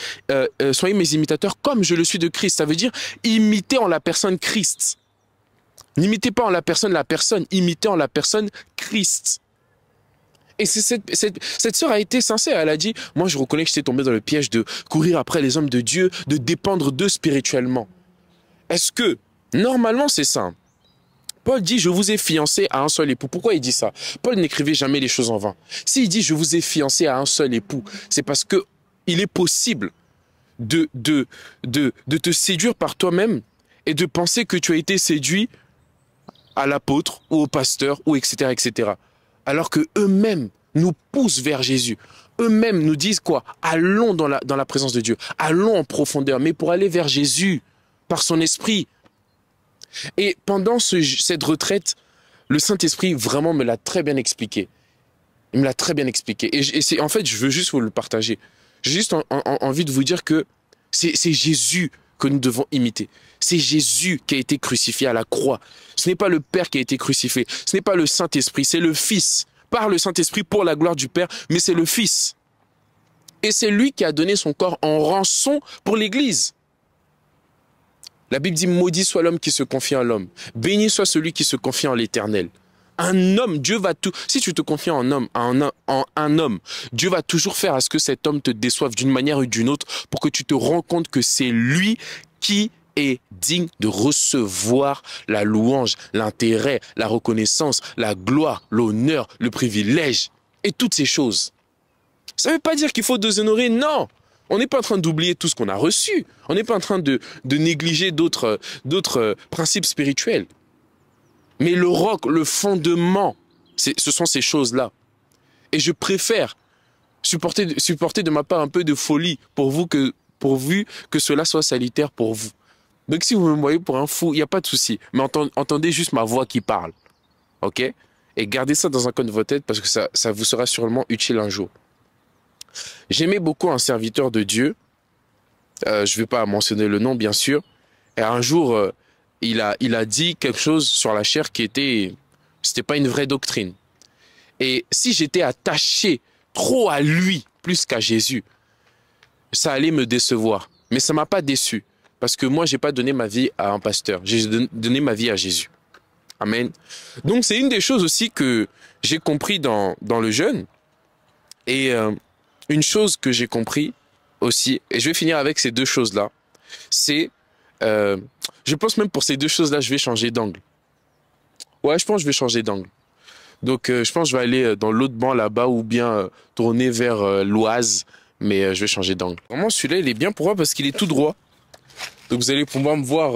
soyez mes imitateurs comme je le suis de Christ. Ça veut dire imiter en la personne Christ. N'imitez pas en la personne, imitez en la personne Christ. Et cette sœur a été sincère. Elle a dit, moi je reconnais que j'étais tombé dans le piège de courir après les hommes de Dieu, de dépendre d'eux spirituellement. Est-ce que, normalement c'est ça. Paul dit, je vous ai fiancé à un seul époux. Pourquoi il dit ça? Paul n'écrivait jamais les choses en vain. S'il dit, je vous ai fiancé à un seul époux, c'est parce que il est possible de te séduire par toi-même et de penser que tu as été séduit à l'apôtre ou au pasteur ou etc. etc. Alors que eux-mêmes nous poussent vers Jésus. Eux-mêmes nous disent quoi? Allons dans la présence de Dieu. Allons en profondeur. Mais pour aller vers Jésus, par son esprit. Et pendant cette retraite, le Saint-Esprit vraiment me l'a très bien expliqué. Il me l'a très bien expliqué. Et en fait, je veux juste vous le partager. J'ai juste envie de vous dire que c'est Jésus que nous devons imiter. C'est Jésus qui a été crucifié à la croix. Ce n'est pas le Père qui a été crucifié. Ce n'est pas le Saint-Esprit, c'est le Fils. Par le Saint-Esprit pour la gloire du Père, mais c'est le Fils. Et c'est lui qui a donné son corps en rançon pour l'Église. La Bible dit, maudit soit l'homme qui se confie en l'homme. Béni soit celui qui se confie en l'Éternel. Un homme, Dieu va tout... Si tu te confies en un homme, Dieu va toujours faire à ce que cet homme te déçoive d'une manière ou d'une autre pour que tu te rends compte que c'est lui qui est digne de recevoir la louange, l'intérêt, la reconnaissance, la gloire, l'honneur, le privilège et toutes ces choses. Ça ne veut pas dire qu'il faut déshonorer, non. On n'est pas en train d'oublier tout ce qu'on a reçu. On n'est pas en train de négliger d'autres principes spirituels. Mais le roc, le fondement, ce sont ces choses-là. Et je préfère supporter de ma part un peu de folie pourvu que cela soit salutaire pour vous. Donc si vous me voyez pour un fou, il n'y a pas de souci. Mais entendez juste ma voix qui parle. Ok? Et gardez ça dans un coin de votre tête parce que ça vous sera sûrement utile un jour. J'aimais beaucoup un serviteur de Dieu. Je ne vais pas mentionner le nom, bien sûr. Et un jour, il a dit quelque chose sur la chair qui c'était pas une vraie doctrine. Et si j'étais attaché trop à lui, plus qu'à Jésus, ça allait me décevoir. Mais ça m'a pas déçu. Parce que moi, j'ai pas donné ma vie à un pasteur. J'ai donné ma vie à Jésus. Amen. Donc, c'est une des choses aussi que j'ai compris dans le jeûne. Et une chose que j'ai compris aussi, et je vais finir avec ces deux choses-là, c'est, je pense même pour ces deux choses-là, je vais changer d'angle. Ouais, je pense que je vais changer d'angle. Donc, je pense que je vais aller dans l'autre banc là-bas ou bien tourner vers l'Oise, mais je vais changer d'angle. Vraiment, celui-là, il est bien pour moi parce qu'il est tout droit. Donc, vous allez pouvoir me voir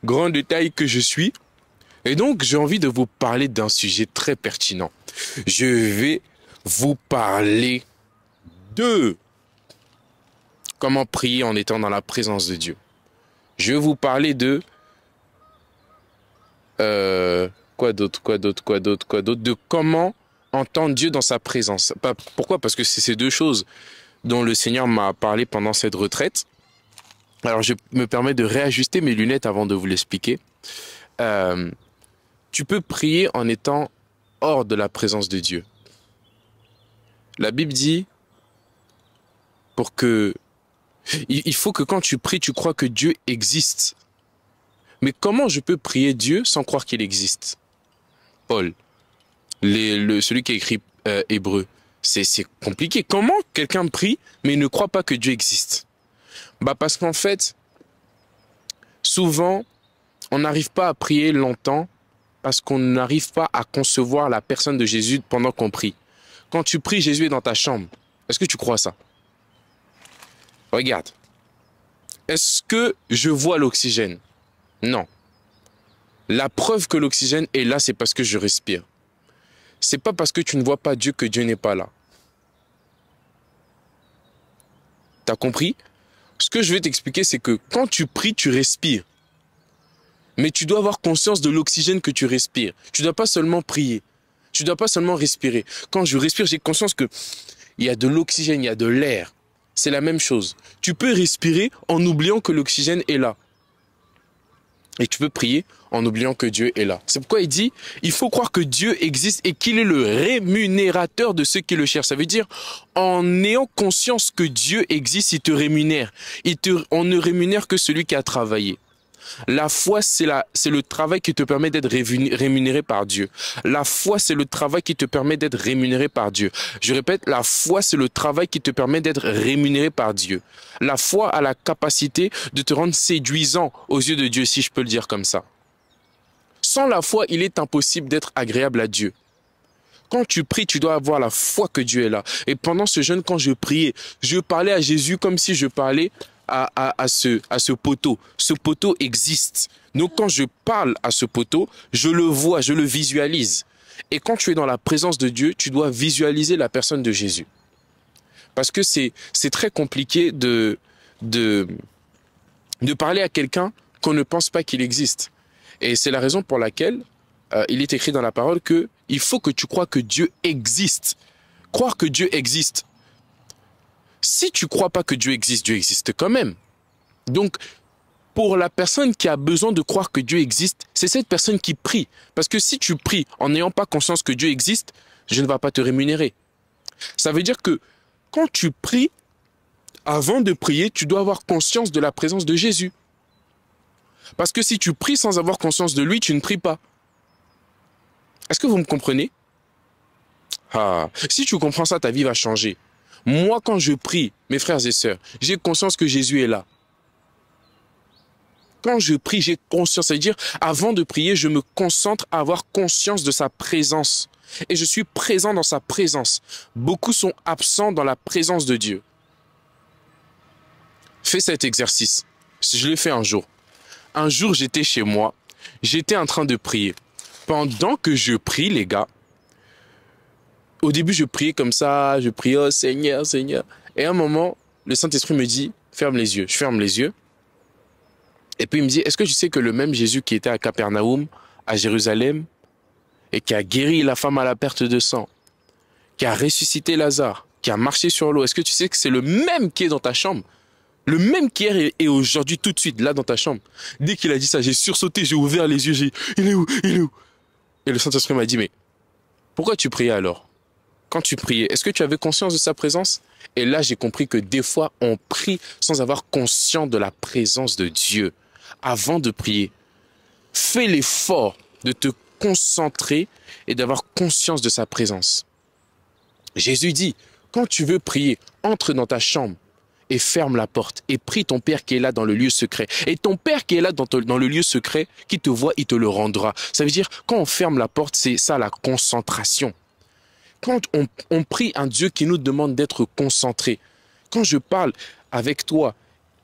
grand détail que je suis. Et donc, j'ai envie de vous parler d'un sujet très pertinent. Je vais vous parler de comment prier en étant dans la présence de Dieu. Je vais vous parler de quoi d'autre, de comment entendre Dieu dans sa présence. Pourquoi? Parce que c'est ces deux choses dont le Seigneur m'a parlé pendant cette retraite. Alors, je me permets de réajuster mes lunettes avant de vous l'expliquer. Tu peux prier en étant hors de la présence de Dieu. La Bible dit il faut que quand tu pries, tu crois que Dieu existe. Mais comment je peux prier Dieu sans croire qu'il existe? Paul, celui qui a écrit Hébreu, c'est compliqué. Comment quelqu'un prie mais ne croit pas que Dieu existe? Parce qu'en fait, souvent, on n'arrive pas à prier longtemps parce qu'on n'arrive pas à concevoir la personne de Jésus pendant qu'on prie. Quand tu pries, Jésus est dans ta chambre. Est-ce que tu crois ça? Regarde, Est-ce que je vois l'oxygène? Non. La preuve que l'oxygène est là, c'est parce que je respire. C'est pas parce que tu ne vois pas Dieu que Dieu n'est pas là. T'as compris? Ce que je vais t'expliquer, c'est que quand tu pries, tu respires. Mais tu dois avoir conscience de l'oxygène que tu respires. Tu ne dois pas seulement prier. Tu ne dois pas seulement respirer. Quand je respire, j'ai conscience que il y a de l'oxygène, il y a de l'air. C'est la même chose. Tu peux respirer en oubliant que l'oxygène est là. Et tu peux prier en oubliant que Dieu est là. C'est pourquoi il dit, il faut croire que Dieu existe et qu'il est le rémunérateur de ceux qui le cherchent. Ça veut dire, en ayant conscience que Dieu existe, il te rémunère. On ne rémunère que celui qui a travaillé. La foi, c'est le travail qui te permet d'être rémunéré par Dieu. La foi, c'est le travail qui te permet d'être rémunéré par Dieu. Je répète, la foi, c'est le travail qui te permet d'être rémunéré par Dieu. La foi a la capacité de te rendre séduisant aux yeux de Dieu, si je peux le dire comme ça. Sans la foi, il est impossible d'être agréable à Dieu. Quand tu pries, tu dois avoir la foi que Dieu est là. Et pendant ce jeûne, quand je priais, je parlais à Jésus comme si je parlais à ce poteau. Ce poteau existe. Donc quand je parle à ce poteau, je le vois, je le visualise. Et quand tu es dans la présence de Dieu, tu dois visualiser la personne de Jésus. Parce que c'est très compliqué de parler à quelqu'un qu'on ne pense pas qu'il existe. Et c'est la raison pour laquelle il est écrit dans la parole que il faut que tu crois que Dieu existe. Croire que Dieu existe. Si tu ne crois pas que Dieu existe quand même. Donc, pour la personne qui a besoin de croire que Dieu existe, c'est cette personne qui prie. Parce que si tu pries en n'ayant pas conscience que Dieu existe, je ne vais pas te rémunérer. Ça veut dire que quand tu pries, avant de prier, tu dois avoir conscience de la présence de Jésus. Parce que si tu pries sans avoir conscience de lui, tu ne pries pas. Est-ce que vous me comprenez? Si tu comprends ça, ta vie va changer. Moi, quand je prie, mes frères et sœurs, j'ai conscience que Jésus est là. Quand je prie, j'ai conscience. C'est-à-dire, avant de prier, je me concentre à avoir conscience de sa présence. Et je suis présent dans sa présence. Beaucoup sont absents dans la présence de Dieu. Fais cet exercice. Je l'ai fait un jour. Un jour, j'étais chez moi. J'étais en train de prier. Pendant que je prie, les gars, au début, je priais comme ça, je priais, oh Seigneur, Seigneur. Et à un moment, le Saint-Esprit me dit, ferme les yeux. Je ferme les yeux. Et puis il me dit, est-ce que tu sais que le même Jésus qui était à Capernaum, à Jérusalem, et qui a guéri la femme à la perte de sang, qui a ressuscité Lazare, qui a marché sur l'eau, est-ce que tu sais que c'est le même qui est dans ta chambre? Le même qui est et aujourd'hui, tout de suite, là dans ta chambre. Dès qu'il a dit ça, j'ai sursauté, j'ai ouvert les yeux, il est où? Il est où? Et le Saint-Esprit m'a dit, mais pourquoi tu priais alors? Quand tu priais, est-ce que tu avais conscience de sa présence? Et là, j'ai compris que des fois, on prie sans avoir conscience de la présence de Dieu. Avant de prier, fais l'effort de te concentrer et d'avoir conscience de sa présence. Jésus dit, quand tu veux prier, entre dans ta chambre et ferme la porte et prie ton Père qui est là dans le lieu secret. Et ton Père qui est là dans le lieu secret, qui te voit, il te le rendra. Ça veut dire, quand on ferme la porte, c'est ça la concentration. Quand on prie un Dieu qui nous demande d'être concentré, quand je parle avec toi,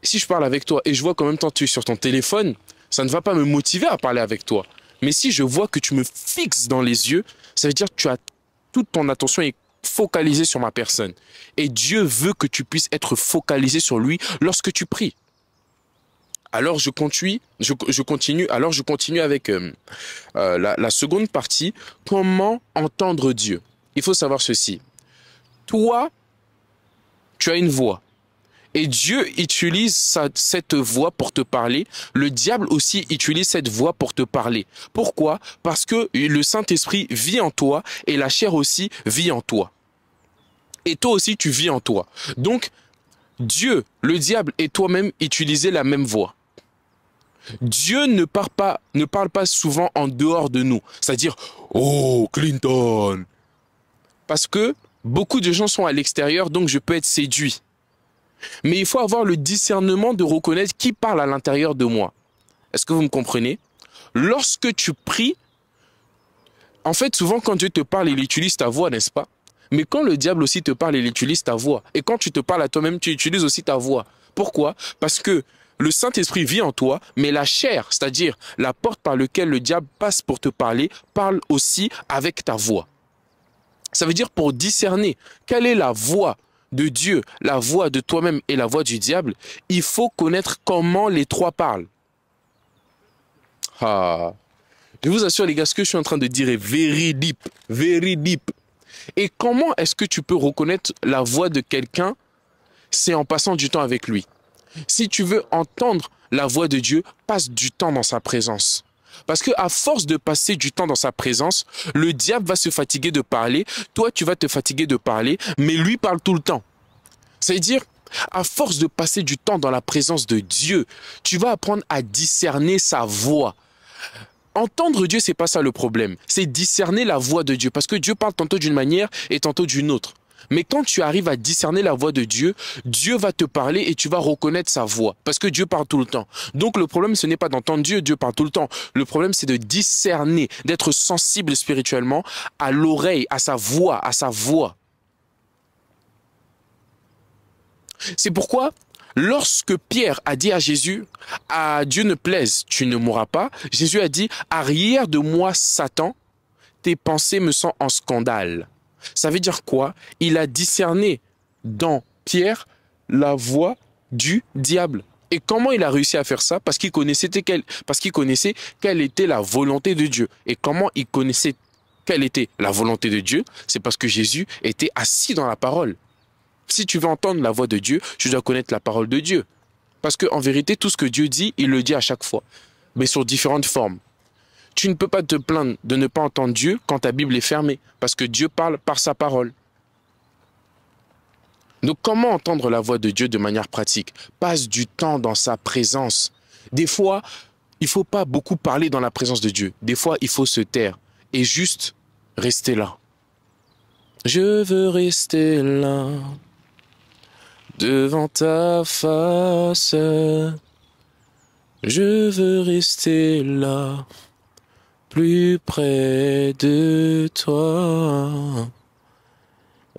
si je parle avec toi et je vois qu'en même temps tu es sur ton téléphone, ça ne va pas me motiver à parler avec toi. Mais si je vois que tu me fixes dans les yeux, ça veut dire que toute ton attention est focalisée sur ma personne. Et Dieu veut que tu puisses être focalisé sur lui lorsque tu pries. Alors je continue avec la seconde partie, comment entendre Dieu. Il faut savoir ceci. Toi, tu as une voix. Et Dieu utilise cette voix pour te parler. Le diable aussi utilise cette voix pour te parler. Pourquoi? Parce que le Saint-Esprit vit en toi et la chair aussi vit en toi. Et toi aussi, tu vis en toi. Donc, Dieu, le diable et toi-même utilisez la même voix. Dieu ne parle pas souvent en dehors de nous. C'est-à-dire, oh, Clinton. Parce que beaucoup de gens sont à l'extérieur, donc je peux être séduit. Mais il faut avoir le discernement de reconnaître qui parle à l'intérieur de moi. Est-ce que vous me comprenez? Lorsque tu pries, en fait, souvent quand Dieu te parle, il utilise ta voix, n'est-ce pas? Mais quand le diable aussi te parle, il utilise ta voix. Et quand tu te parles à toi-même, tu utilises aussi ta voix. Pourquoi? Parce que le Saint-Esprit vit en toi, mais la chair, c'est-à-dire la porte par laquelle le diable passe pour te parler, parle aussi avec ta voix. Ça veut dire pour discerner quelle est la voix de Dieu, la voix de toi-même et la voix du diable, il faut connaître comment les trois parlent. Ah, je vous assure les gars, ce que je suis en train de dire est very deep, very deep. Et comment est-ce que tu peux reconnaître la voix de quelqu'un? C'est en passant du temps avec lui. Si tu veux entendre la voix de Dieu, passe du temps dans sa présence. Parce qu'à force de passer du temps dans sa présence, le diable va se fatiguer de parler, toi tu vas te fatiguer de parler, mais lui parle tout le temps. C'est-à-dire, à force de passer du temps dans la présence de Dieu, tu vas apprendre à discerner sa voix. Entendre Dieu, c'est pas ça le problème. C'est discerner la voix de Dieu. Parce que Dieu parle tantôt d'une manière et tantôt d'une autre. Mais quand tu arrives à discerner la voix de Dieu, Dieu va te parler et tu vas reconnaître sa voix. Parce que Dieu parle tout le temps. Donc le problème, ce n'est pas d'entendre Dieu, Dieu parle tout le temps. Le problème, c'est de discerner, d'être sensible spirituellement à l'oreille, à sa voix, à sa voix. C'est pourquoi, lorsque Pierre a dit à Jésus, « À Dieu ne plaise, tu ne mourras pas », Jésus a dit, « Arrière de moi, Satan, tes pensées me sont en scandale ». Ça veut dire quoi? Il a discerné dans Pierre la voix du diable. Et comment il a réussi à faire ça? Parce qu'il connaissait quelle était la volonté de Dieu. Et comment il connaissait quelle était la volonté de Dieu? C'est parce que Jésus était assis dans la parole. Si tu veux entendre la voix de Dieu, tu dois connaître la parole de Dieu. Parce qu'en vérité, tout ce que Dieu dit, il le dit à chaque fois. Mais sur différentes formes. Tu ne peux pas te plaindre de ne pas entendre Dieu quand ta Bible est fermée. Parce que Dieu parle par sa parole. Donc comment entendre la voix de Dieu de manière pratique? Passe du temps dans sa présence. Des fois, il ne faut pas beaucoup parler dans la présence de Dieu. Des fois, il faut se taire et juste rester là. Je veux rester là, devant ta face. Je veux rester là, plus près de toi.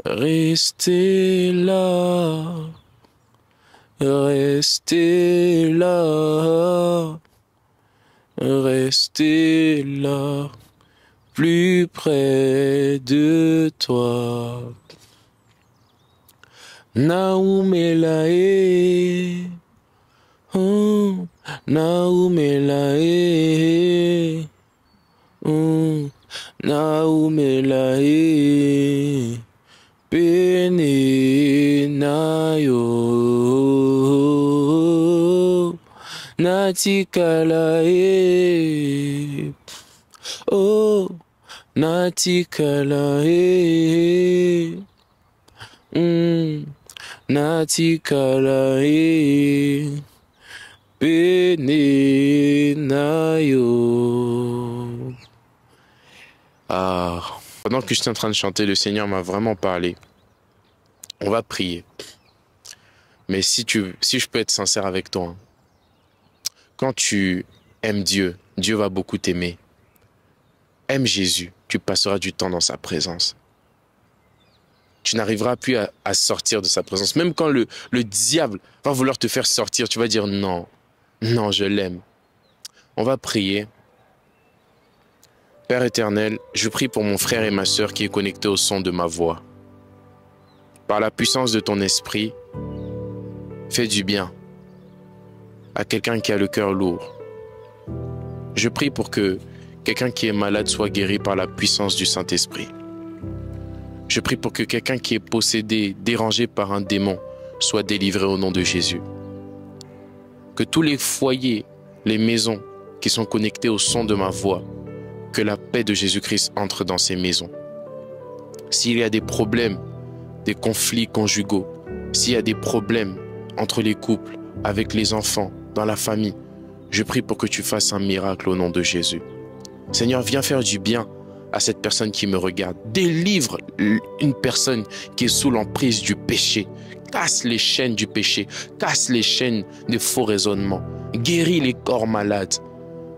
Restez là, restez là, restez là, plus près de toi. Naumelae, oh, Naumelae, oh, Naumelae. Pene na yo natikala e oh natikala e natikala e pene na yo. Ah. Pendant que j'étais en train de chanter, le Seigneur m'a vraiment parlé. On va prier. Mais si je peux être sincère avec toi, quand tu aimes Dieu, Dieu va beaucoup t'aimer. Aime Jésus, tu passeras du temps dans sa présence. Tu n'arriveras plus à sortir de sa présence. Même quand le diable va vouloir te faire sortir, tu vas dire non, non, je l'aime. On va prier. Père éternel, je prie pour mon frère et ma sœur qui est connecté au son de ma voix. Par la puissance de ton esprit, fais du bien à quelqu'un qui a le cœur lourd. Je prie pour que quelqu'un qui est malade soit guéri par la puissance du Saint-Esprit. Je prie pour que quelqu'un qui est possédé, dérangé par un démon, soit délivré au nom de Jésus. Que tous les foyers, les maisons qui sont connectées au son de ma voix, que la paix de Jésus-Christ entre dans ces maisons. S'il y a des problèmes, des conflits conjugaux, s'il y a des problèmes entre les couples, avec les enfants, dans la famille, je prie pour que tu fasses un miracle au nom de Jésus. Seigneur, viens faire du bien à cette personne qui me regarde. Délivre une personne qui est sous l'emprise du péché. Casse les chaînes du péché. Casse les chaînes des faux raisonnements. Guéris les corps malades.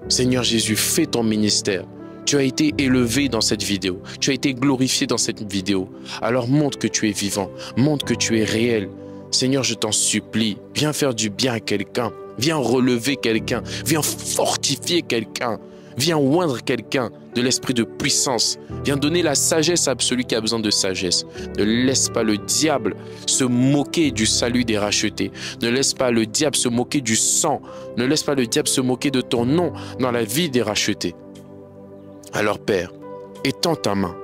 Seigneur Jésus, fais ton ministère. Tu as été élevé dans cette vidéo. Tu as été glorifié dans cette vidéo. Alors montre que tu es vivant. Montre que tu es réel. Seigneur, je t'en supplie, viens faire du bien à quelqu'un. Viens relever quelqu'un. Viens fortifier quelqu'un. Viens oindre quelqu'un de l'esprit de puissance. Viens donner la sagesse à celui qui a besoin de sagesse. Ne laisse pas le diable se moquer du salut des rachetés. Ne laisse pas le diable se moquer du sang. Ne laisse pas le diable se moquer de ton nom dans la vie des rachetés. Alors Père, étends ta main.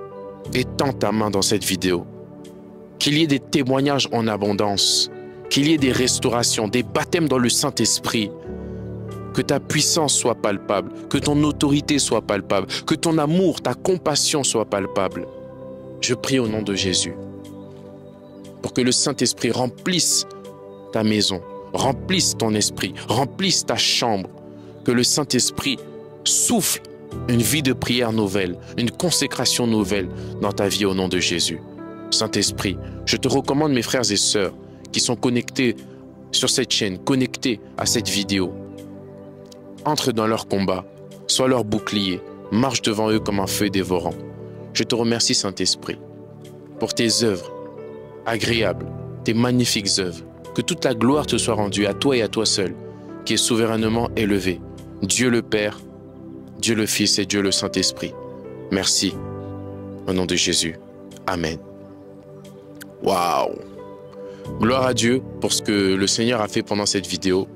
Étends ta main dans cette vidéo. Qu'il y ait des témoignages en abondance. Qu'il y ait des restaurations, des baptêmes dans le Saint-Esprit. Que ta puissance soit palpable, que ton autorité soit palpable, que ton amour, ta compassion soit palpable. Je prie au nom de Jésus pour que le Saint-Esprit remplisse ta maison, remplisse ton esprit, remplisse ta chambre, que le Saint-Esprit souffle une vie de prière nouvelle, une consécration nouvelle dans ta vie au nom de Jésus. Saint-Esprit, je te recommande mes frères et sœurs qui sont connectés sur cette chaîne, connectés à cette vidéo. Entre dans leur combat, sois leur bouclier, marche devant eux comme un feu dévorant. Je te remercie, Saint-Esprit, pour tes œuvres agréables, tes magnifiques œuvres. Que toute la gloire te soit rendue à toi et à toi seul, qui est souverainement élevé. Dieu le Père, Dieu le Fils et Dieu le Saint-Esprit. Merci. Au nom de Jésus. Amen. Waouh! Gloire à Dieu pour ce que le Seigneur a fait pendant cette vidéo.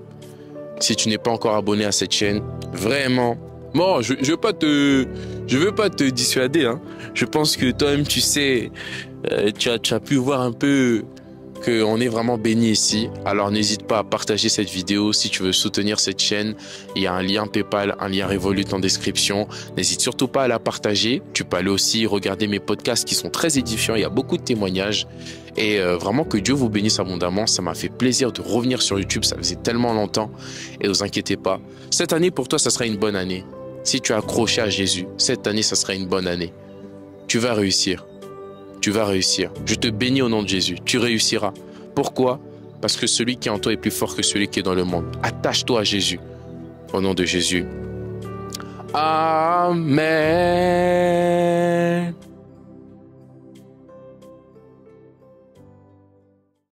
Si tu n'es pas encore abonné à cette chaîne, vraiment, bon, je veux pas te dissuader, hein. Je pense que toi-même, tu sais, tu as pu voir un peu qu'on est vraiment béni ici. Alors n'hésite pas à partager cette vidéo si tu veux soutenir cette chaîne. Il y a un lien PayPal, un lien Revolut en description. N'hésite surtout pas à la partager. Tu peux aller aussi regarder mes podcasts qui sont très édifiants. Il y a beaucoup de témoignages. Et vraiment que Dieu vous bénisse abondamment. Ça m'a fait plaisir de revenir sur YouTube. Ça faisait tellement longtemps. Et ne vous inquiétez pas. Cette année pour toi, ça sera une bonne année. Si tu as accroché à Jésus, cette année, ça sera une bonne année. Tu vas réussir. Tu vas réussir. Je te bénis au nom de Jésus. Tu réussiras. Pourquoi? Parce que celui qui est en toi est plus fort que celui qui est dans le monde. Attache-toi à Jésus. Au nom de Jésus. Amen.